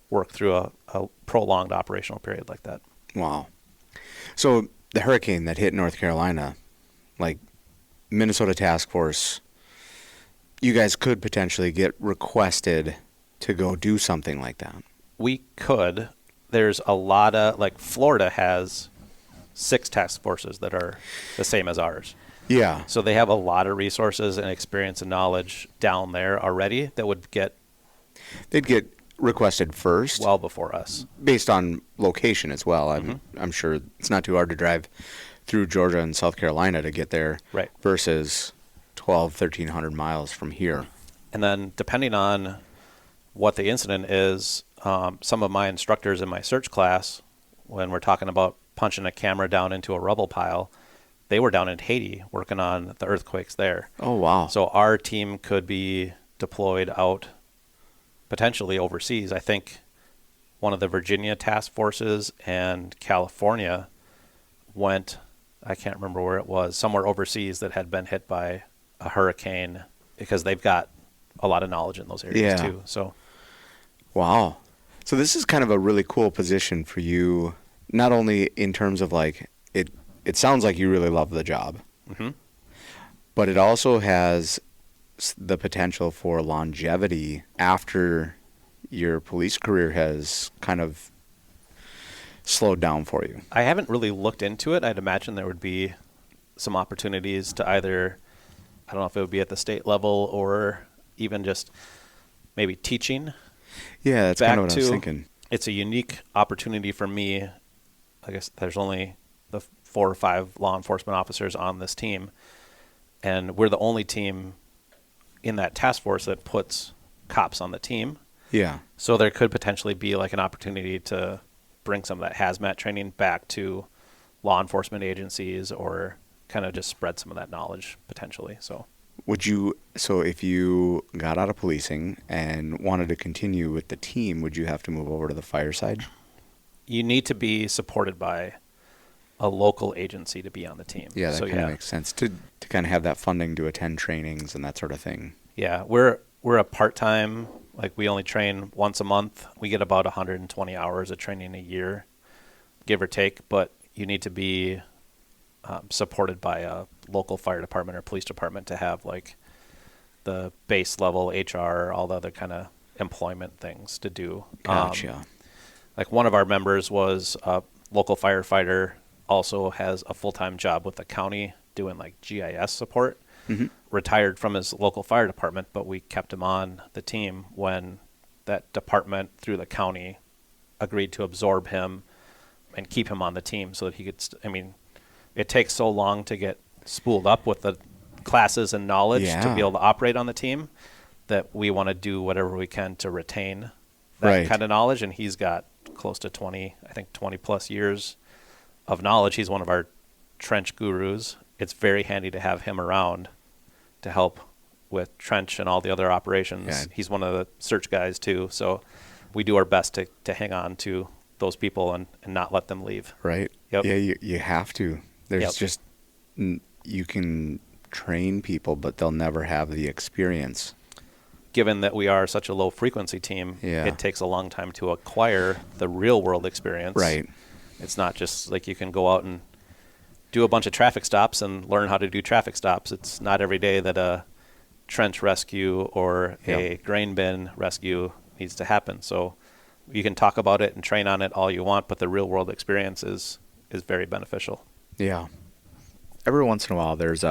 work through a prolonged operational period like that. Wow. So the hurricane that hit North Carolina, like Minnesota Task Force, you guys could potentially get requested to go do something like that. We could. There's a lot of, like, Florida has 6 task forces that are the same as ours. Yeah. So they have a lot of resources and experience and knowledge down there already that would get... They'd get requested first. Well before us. Based on location as well. I'm sure it's not too hard to drive through Georgia and South Carolina to get there. Right. Versus 1,300 miles from here. And then depending on what the incident is, some of my instructors in my search class, when we're talking about punching a camera down into a rubble pile, they were down in Haiti working on the earthquakes there. Oh, wow. So our team could be deployed out potentially overseas. I think one of the Virginia task forces and California went, I can't remember where it was, somewhere overseas that had been hit by a hurricane, because they've got a lot of knowledge in those areas too. So, wow. So this is kind of a really cool position for you, not only in terms of like, it sounds like you really love the job, but it also has the potential for longevity after your police career has kind of slowed down for you. I haven't really looked into it. I'd imagine there would be some opportunities to either, I don't know if it would be at the state level or even just maybe teaching. Yeah, that's kind of what I was thinking. It's a unique opportunity for me. I guess there's only the 4 or 5 law enforcement officers on this team, and we're the only team in that task force that puts cops on the team. Yeah. So there could potentially be like an opportunity to bring some of that hazmat training back to law enforcement agencies, or kind of just spread some of that knowledge potentially. So if you got out of policing and wanted to continue with the team, would you have to move over to the fire side? You need to be supported by a local agency to be on the team. Yeah, that kind of makes sense to kind of have that funding to attend trainings and that sort of thing. Yeah, we're a part-time, like we only train once a month. We get about 120 hours of training a year, give or take, but you need to be supported by a local fire department or police department to have like the base level HR, all the other kind of employment things to do. Gotcha. Like one of our members was a local firefighter, also has a full-time job with the county doing like GIS support, retired from his local fire department, but we kept him on the team when that department through the county agreed to absorb him and keep him on the team so that he could, it takes so long to get spooled up with the classes and knowledge to be able to operate on the team that we want to do whatever we can to retain that kind of knowledge. And he's got close to 20 plus years of knowledge. He's one of our trench gurus. It's very handy to have him around to help with trench and all the other operations. Yeah. He's one of the search guys too. So we do our best to hang on to those people and not let them leave. Right. Yep. Yeah, you have to. There's just, you can train people, but they'll never have the experience. Given that we are such a low frequency team, it takes a long time to acquire the real world experience. Right. It's not just like you can go out and do a bunch of traffic stops and learn how to do traffic stops. It's not every day that a trench rescue or a grain bin rescue needs to happen. So you can talk about it and train on it all you want, but the real world experience is very beneficial. Yeah. Every once in a while, there's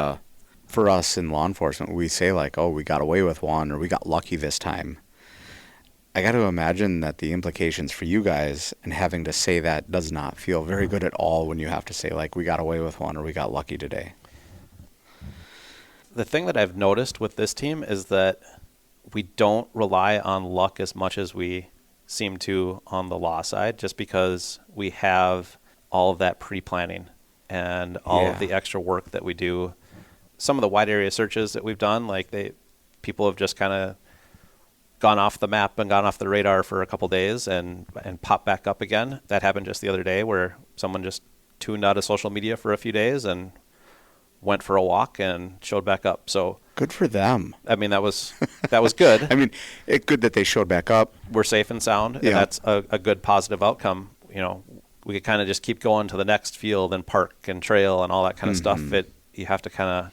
for us in law enforcement, we say like, oh, we got away with one, or we got lucky this time. I got to imagine that the implications for you guys and having to say that does not feel very good at all when you have to say like, we got away with one or we got lucky today. The thing that I've noticed with this team is that we don't rely on luck as much as we seem to on the law side, just because we have all of that pre-planning and all of the extra work that we do. Some of the wide area searches that we've done, like people have just kind of gone off the map and gone off the radar for a couple days and popped back up again. That happened just the other day where someone just tuned out of social media for a few days and went for a walk and showed back up. So good for them. That was good. It's good that they showed back up. We're safe and sound, and that's a good positive outcome. We could kind of just keep going to the next field and park and trail and all that kind of stuff. You have to kind of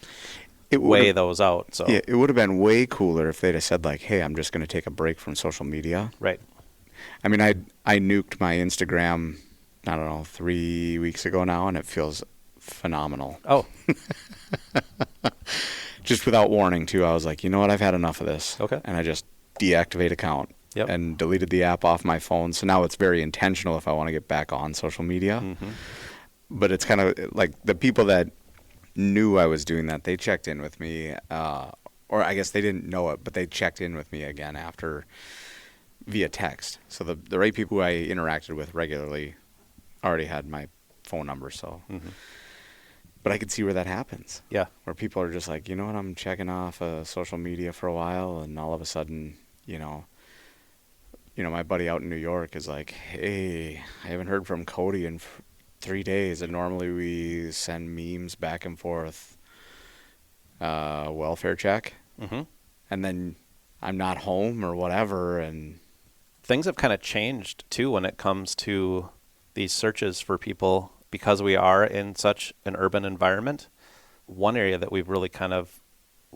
weigh those out. So yeah, it would have been way cooler if they'd have said like, "Hey, I'm just going to take a break from social media." right. I mean, I nuked my Instagram, I don't know, 3 weeks ago now, and it feels phenomenal. Oh, Just without warning, too. I was like, you know what? I've had enough of this. Okay. And I just deactivate account Yep. and deleted the app off my phone. So now it's very intentional if I want to get back on social media. mm-hmm. But it's kind of like the people that knew I was doing that, they checked in with me. Or I guess they didn't know it, but they checked in with me again after via text. So the right people who I interacted with regularly already had my phone number. So, Mm-hmm. but I could see where that happens. Yeah. Where people are just like, you know what, I'm checking off social media for a while, and all of a sudden, my buddy out in New York is like, hey, I haven't heard from Cody in 3 days, and normally we send memes back and forth, welfare check, Mm-hmm. and then I'm not home or whatever, and Things have kind of changed too when it comes to these searches for people because we are in such an urban environment. One area that we've really kind of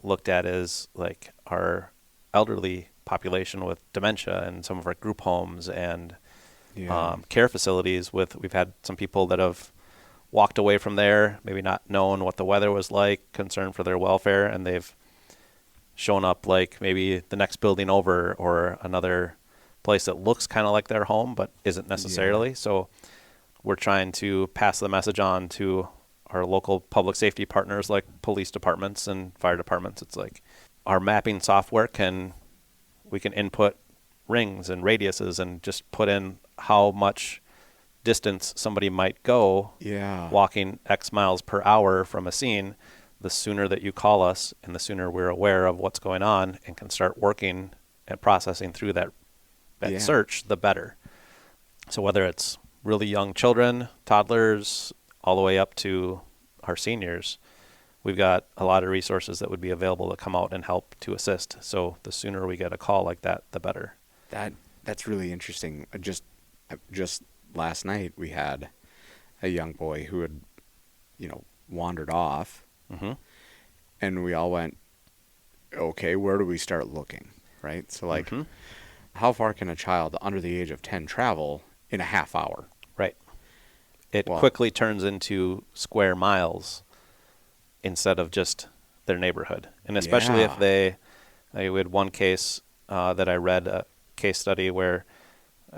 looked at is like our elderly population with dementia and some of our group homes and care facilities. We've had some people that have walked away from there, maybe not known what the weather was like, concerned for their welfare, and they've shown up like maybe the next building over or another place that looks kind of like their home but isn't necessarily. So we're trying to pass the message on to our local public safety partners like police departments and fire departments. It's like our mapping software we can input rings and radiuses and just put in how much distance somebody might go walking X miles per hour from a scene. The sooner that you call us and the sooner we're aware of what's going on and can start working and processing through that search, the better. So whether it's really young children, toddlers, all the way up to our seniors, we've got a lot of resources that would be available to come out and help to assist. So the sooner we get a call like that, the better. That's really interesting. Just last night we had a young boy who had, wandered off, Mm-hmm. and we all went, okay, where do we start looking, right? So like, Mm-hmm. how far can a child under the age of 10 travel in a half hour? Right. It quickly turns into square miles instead of just their neighborhood. And especially if we had one case that I read, a case study where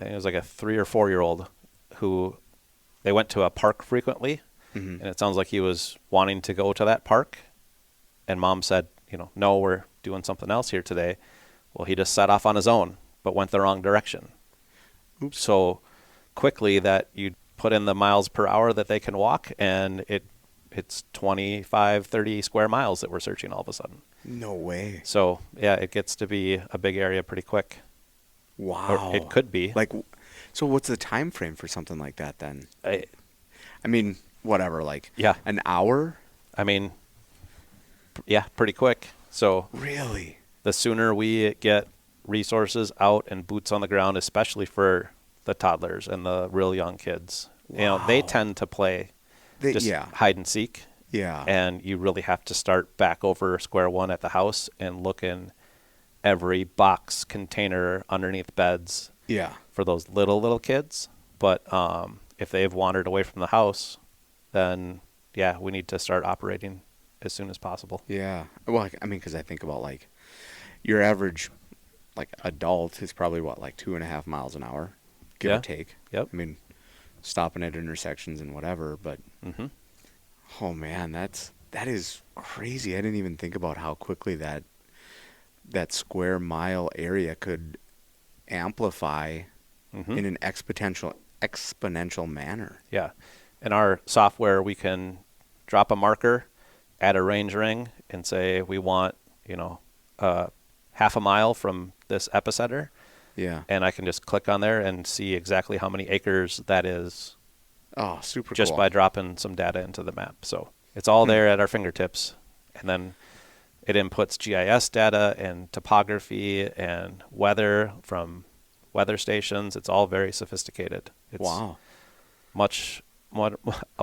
it was like a 3 or 4 year old who they went to a park frequently, and it sounds like he was wanting to go to that park, and mom said, no, we're doing something else here today. Well, he just set off on his own, but went the wrong direction. Oops. So quickly that you put in the miles per hour that they can walk, and it's 25, 30 square miles that we're searching all of a sudden. No way. So, yeah, it gets to be a big area pretty quick. Wow. Or it could be. Like, so what's the time frame for something like that then? I mean, whatever, like an hour? I mean, yeah, pretty quick. So really, the sooner we get resources out and boots on the ground, especially for the toddlers and the real young kids, they tend to play hide and seek. Yeah. And you really have to start back over square one at the house and look in every box, container, underneath beds. Yeah. For those little kids. But if they've wandered away from the house, then we need to start operating as soon as possible. Yeah. Well, I mean, because I think about like your average adult is probably like 2.5 miles an hour, give or take. Yep. I mean, stopping at intersections and whatever, but oh man, that is crazy. I didn't even think about how quickly that square mile area could amplify in an exponential manner. Yeah. In our software, we can drop a marker, add a range ring, and say we want, half a mile from this epicenter. Yeah. And I can just click on there and see exactly how many acres that is. Oh, super just cool. by dropping some data into the map. So it's all there at our fingertips. And then it inputs GIS data and topography and weather from weather stations. It's all very sophisticated. It's a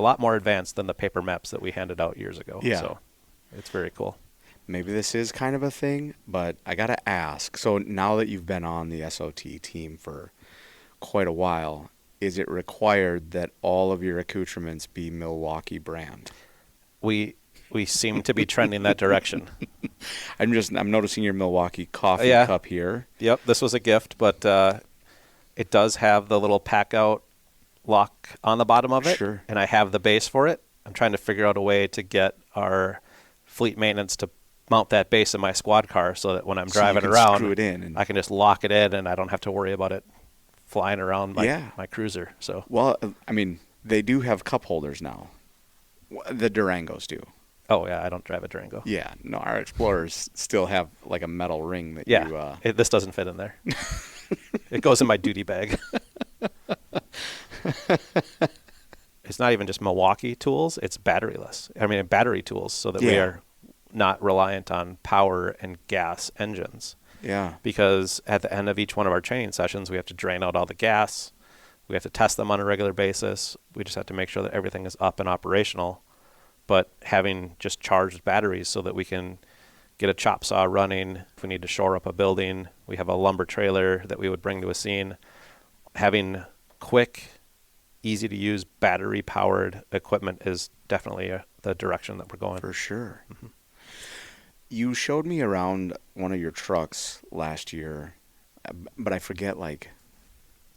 lot more advanced than the paper maps that we handed out years ago. Yeah. So it's very cool. maybe this is kind of a thing, but I got to ask. So now that you've been on the SOT team for quite a while, is it required that all of your accoutrements be Milwaukee brand? We seem to be trending that direction. I'm noticing your Milwaukee coffee cup here. Yep, this was a gift, but it does have the little pack out lock on the bottom of it. Sure. And I have the base for it. I'm trying to figure out a way to get our fleet maintenance to mount that base in my squad car so that when I'm driving around, screw it in I can just lock it in and I don't have to worry about it flying around my cruiser. So well, I mean, they do have cup holders now. The Durangos do. Oh yeah, I don't drive a Durango. Yeah, no, our Explorers still have like a metal ring that this doesn't fit in there. It goes in my duty bag. It's not even just Milwaukee tools, it's battery tools so that we are not reliant on power and gas engines. Yeah. Because at the end of each one of our training sessions, we have to drain out all the gas. We have to test them on a regular basis. We just have to make sure that everything is up and operational. But having just charged batteries so that we can get a chop saw running, if we need to shore up a building, we have a lumber trailer that we would bring to a scene. Having quick, easy-to-use battery-powered equipment is definitely the direction that we're going. For sure. Mm-hmm. You showed me around one of your trucks last year, but I forget, like,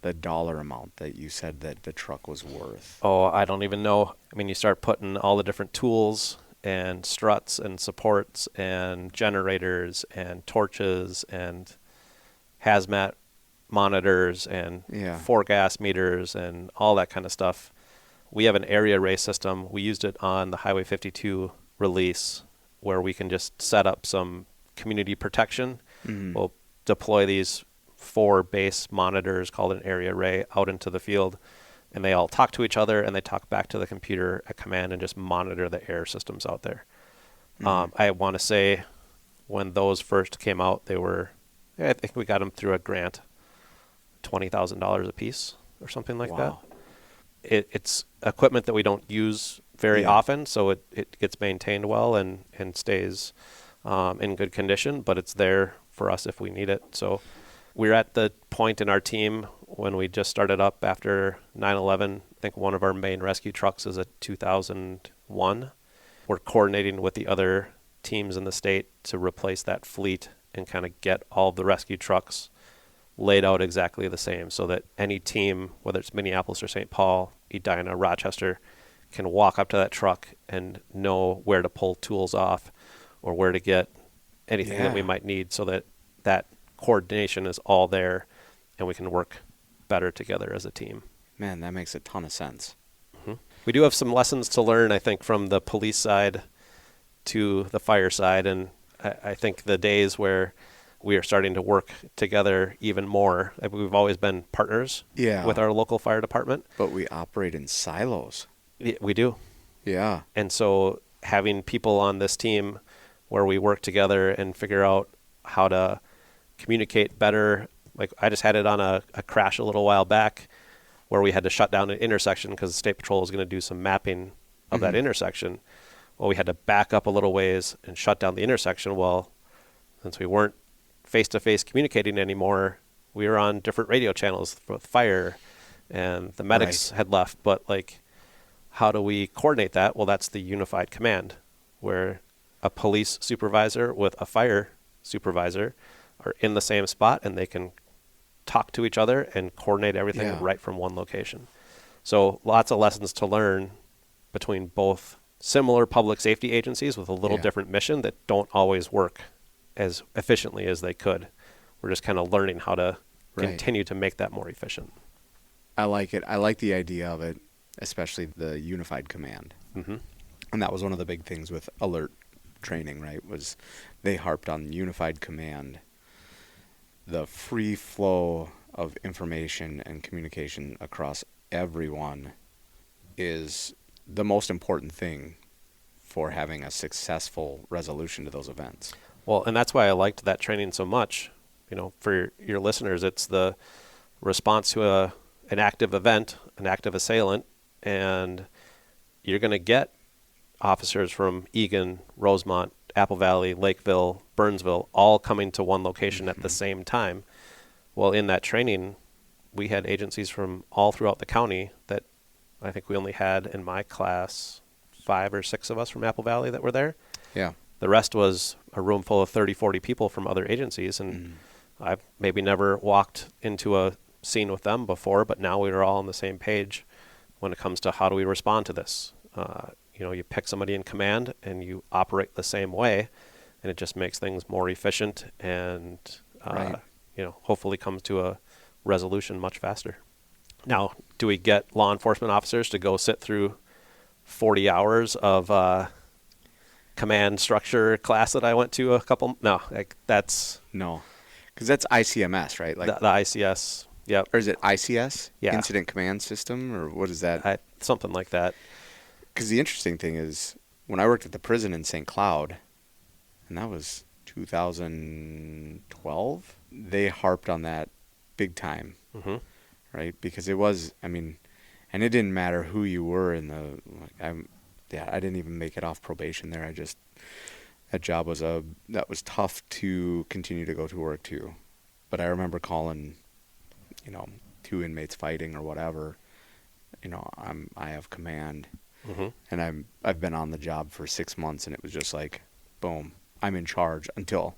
the dollar amount that you said that the truck was worth. Oh, I don't even know. I mean, you start putting all the different tools and struts and supports and generators and torches and hazmat monitors and 4-gas meters and all that kind of stuff. We have an area array system. We used it on the Highway 52 release where we can just set up some community protection. Mm-hmm. We'll deploy these 4 base monitors called an area array out into the field, and they all talk to each other and they talk back to the computer at command and just monitor the air systems out there. Mm-hmm. I want to say when those first came out, I think we got them through a grant, $20,000 a piece or something like that. It's equipment that we don't use very often, so it gets maintained well and stays in good condition, but it's there for us if we need it. So we're at the point in our team when we just started up after 9/11. I think one of our main rescue trucks is a 2001. We're coordinating with the other teams in the state to replace that fleet and kind of get all the rescue trucks laid out exactly the same so that any team, whether it's Minneapolis or St. Paul, Edina, Rochester, can walk up to that truck and know where to pull tools off or where to get anything that we might need so that that coordination is all there and we can work better together as a team. Man, that makes a ton of sense. Mm-hmm. We do have some lessons to learn, I think, from the police side to the fire side, and I think the days where we are starting to work together even more. We've always been partners with our local fire department. But we operate in silos. We do. Yeah. And so having people on this team where we work together and figure out how to communicate better. Like I just had it on a crash a little while back where we had to shut down an intersection because the State Patrol was going to do some mapping of that intersection. Well, we had to back up a little ways and shut down the intersection. Well, since we weren't face-to-face communicating anymore, we were on different radio channels with fire and the medics had left. But like, how do we coordinate that? Well, that's the unified command where a police supervisor with a fire supervisor are in the same spot and they can talk to each other and coordinate everything right from one location. So lots of lessons to learn between both similar public safety agencies with a little different mission that don't always work as efficiently as they could. We're just kind of learning how to continue to make that more efficient. I like it. I like the idea of it, especially the unified command. Mm-hmm. And that was one of the big things with alert training, right, was they harped on unified command. The free flow of information and communication across everyone is the most important thing for having a successful resolution to those events. Well, and that's why I liked that training so much. You know, for your listeners, it's the response to an active event, an active assailant, and you're going to get officers from Egan, Rosemont, Apple Valley, Lakeville, Burnsville, all coming to one location at the same time. Well, in that training, we had agencies from all throughout the county that I think we only had in my class 5 or 6 of us from Apple Valley that were there. Yeah. The rest was a room full of 30, 40 people from other agencies. And I've maybe never walked into a scene with them before, but now we were all on the same page when it comes to how do we respond to this. You pick somebody in command and you operate the same way, and it just makes things more efficient and, Right. hopefully comes to a resolution much faster. Now, do we get law enforcement officers to go sit through 40 hours of command structure class that I went to No, that's No. Because that's ICMS, right? Like the ICS. Yep. Or is it ICS? Yeah. Incident Command System? Or what is that? Something like that. Because the interesting thing is, when I worked at the prison in St. Cloud, and that was 2012, they harped on that big time, right? Because it was, and it didn't matter who you were in the, I didn't even make it off probation there. That job was that was tough to continue to go to work to. But I remember calling, 2 inmates fighting or whatever. I have command. And I've been on the job for 6 months, and it was just like, boom, I'm in charge, until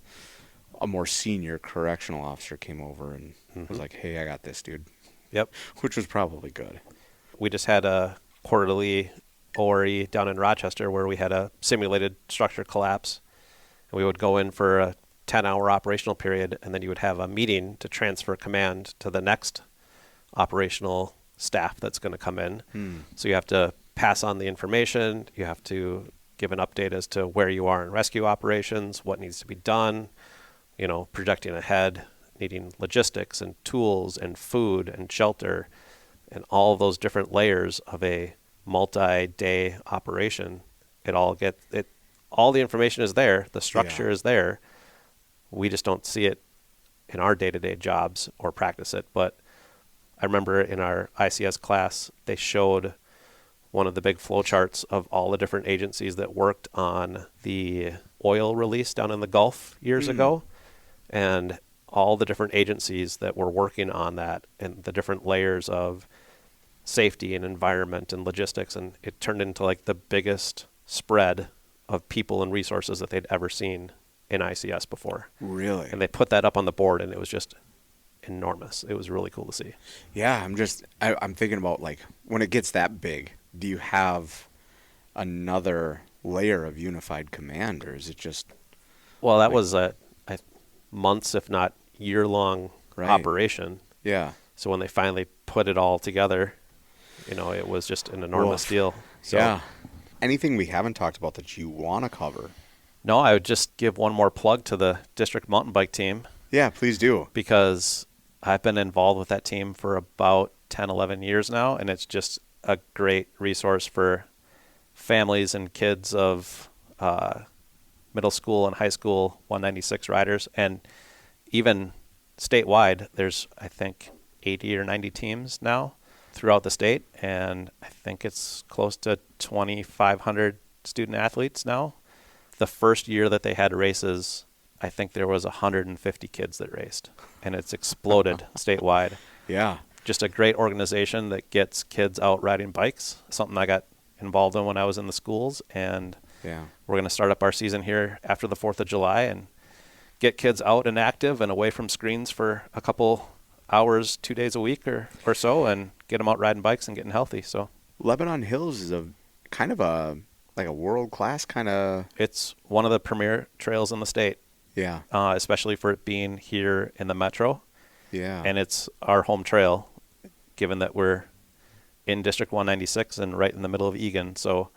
a more senior correctional officer came over and was like, hey, I got this, dude. Yep. Which was probably good. We just had a quarterly ORE down in Rochester where we had a simulated structure collapse. And we would go in for a 10-hour operational period, and then you would have a meeting to transfer command to the next operational staff that's going to come in. So you have to pass on the information. You have to give an update as to where you are in rescue operations, what needs to be done, projecting ahead, needing logistics and tools and food and shelter and all of those different layers of a multi-day operation. All the information is there. The structure is there. We just don't see it in our day-to-day jobs or practice it. But I remember in our ICS class, they showed one of the big flow charts of all the different agencies that worked on the oil release down in the Gulf years ago, and all the different agencies that were working on that and the different layers of safety and environment and logistics. And it turned into like the biggest spread of people and resources that they'd ever seen in ICS before. Really? And they put that up on the board, and it was just enormous. It was really cool to see. Yeah, I'm thinking about, like, when it gets that big, do you have another layer of unified command, or is it just... Well, that was a months, if not year-long operation. Yeah. So when they finally put it all together, it was just an enormous deal. So, yeah. Anything we haven't talked about that you want to cover? No, I would just give one more plug to the district mountain bike team. Yeah, please do. Because I've been involved with that team for about 10, 11 years now, and it's just a great resource for families and kids of middle school and high school 196 riders. And even statewide, there's, I think, 80 or 90 teams now throughout the state, and I think it's close to 2,500 student athletes now. The first year that they had races, I think there was 150 kids that raced, and it's exploded statewide. Yeah. Just a great organization that gets kids out riding bikes, something I got involved in when I was in the schools, and we're going to start up our season here after the 4th of July and get kids out and active and away from screens for a couple hours, 2 days a week or so, and get them out riding bikes and getting healthy. So Lebanon Hills is a kind of a world-class kind of... It's one of the premier trails in the state. Yeah. Especially for it being here in the metro. Yeah. And it's our home trail, given that we're in District 196 and right in the middle of Egan. So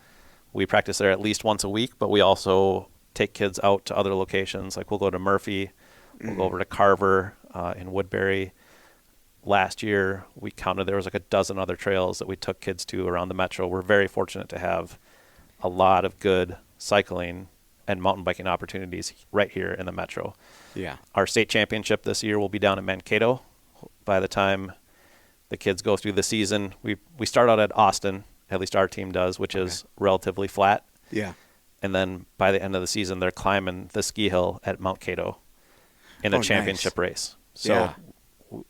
we practice there at least once a week, but we also take kids out to other locations. Like we'll go to Murphy, we'll go over to Carver, in Woodbury. Last year, we counted there was like a dozen other trails that we took kids to around the metro. We're very fortunate to have a lot of good cycling and mountain biking opportunities right here in the metro. Yeah. Our state championship this year will be down in Mankato. By the time the kids go through the season, we start out at Austin, at least our team does, which is relatively flat. Yeah. And then by the end of the season, they're climbing the ski hill at Mount Cato in a championship race. So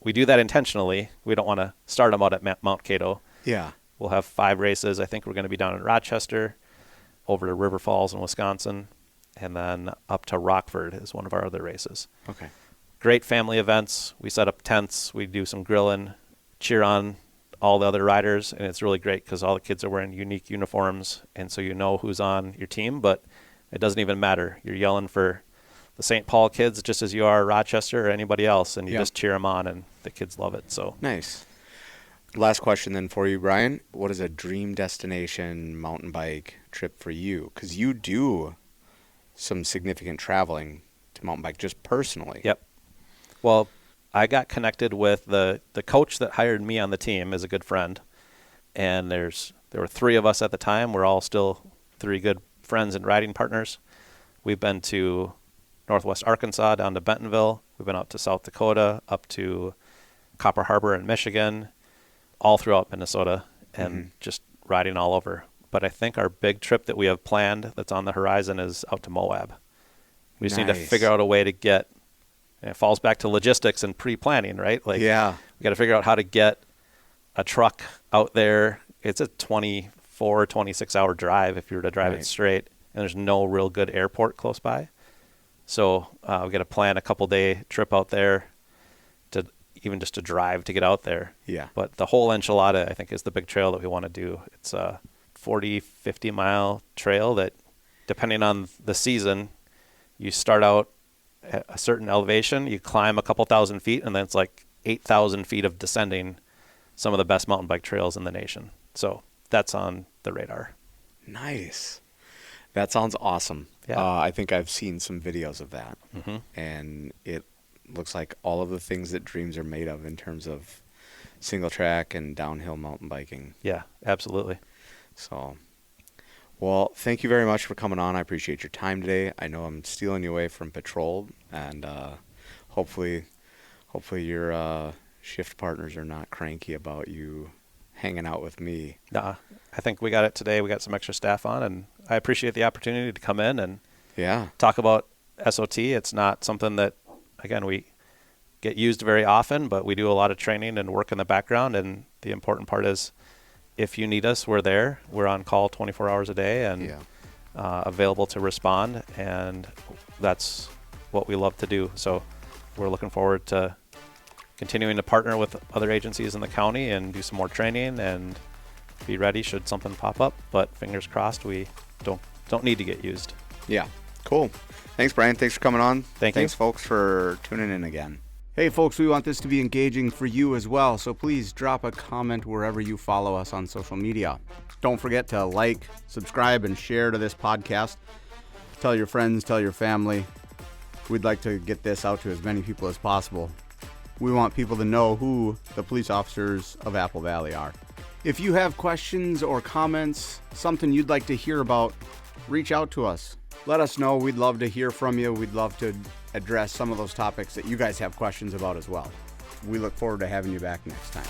we do that intentionally. We don't want to start them out at Mount Cato. Yeah. We'll have 5 races. I think we're going to be down in Rochester, over to River Falls in Wisconsin, and then up to Rockford is one of our other races. Okay. Great family events. We set up tents. We do some grilling, cheer on all the other riders, and it's really great because all the kids are wearing unique uniforms, and so you know who's on your team, but it doesn't even matter. You're yelling for the St. Paul kids just as you are Rochester or anybody else, and you just cheer them on, and the kids love it. So nice. Last question then for you, Brian. What is a dream destination mountain bike trip for you? Because you do some significant traveling to mountain bike just personally. Yep. Well, I got connected with the coach that hired me on the team is a good friend, and there were 3 of us at the time. We're all still 3 good friends and riding partners. We've been to Northwest Arkansas, down to Bentonville. We've been out to South Dakota, up to Copper Harbor in Michigan, all throughout Minnesota, and just riding all over. But I think our big trip that we have planned that's on the horizon is out to Moab. We just need to figure out a way to get, and it falls back to logistics and pre-planning, right? Like, we got to figure out how to get a truck out there. It's a 24, 26-hour drive if you were to drive it straight, and there's no real good airport close by. So we got to plan a couple-day trip out there, to even just to drive to get out there. Yeah. But the whole enchilada, I think, is the big trail that we want to do. It's a 40, 50-mile trail that, depending on the season, you start out at a certain elevation, you climb a couple thousand feet, and then it's like 8,000 feet of descending some of the best mountain bike trails in the nation. So that's on the radar. Nice. That sounds awesome. Yeah. I think I've seen some videos of that, and it looks like all of the things that dreams are made of in terms of single track and downhill mountain biking. Yeah, absolutely. So, well, thank you very much for coming on. I appreciate your time today. I know I'm stealing you away from patrol, and hopefully your shift partners are not cranky about you hanging out with me. Nah, I think we got it today. We got some extra staff on, and I appreciate the opportunity to come in and talk about SOT. It's not something that, again, we get used very often, but we do a lot of training and work in the background, and the important part is if you need us, we're there. We're on call 24 hours a day and available to respond, and that's what we love to do. So we're looking forward to continuing to partner with other agencies in the county and do some more training and be ready should something pop up. But fingers crossed, we don't need to get used. Yeah, cool. Thanks, Brian. Thanks for coming on. Thanks, folks, for tuning in again. Hey, folks, we want this to be engaging for you as well, so please drop a comment wherever you follow us on social media. Don't forget to like, subscribe, and share to this podcast. Tell your friends, tell your family. We'd like to get this out to as many people as possible. We want people to know who the police officers of Apple Valley are. If you have questions or comments, something you'd like to hear about, reach out to us. Let us know. We'd love to hear from you. We'd love to address some of those topics that you guys have questions about as well. We look forward to having you back next time.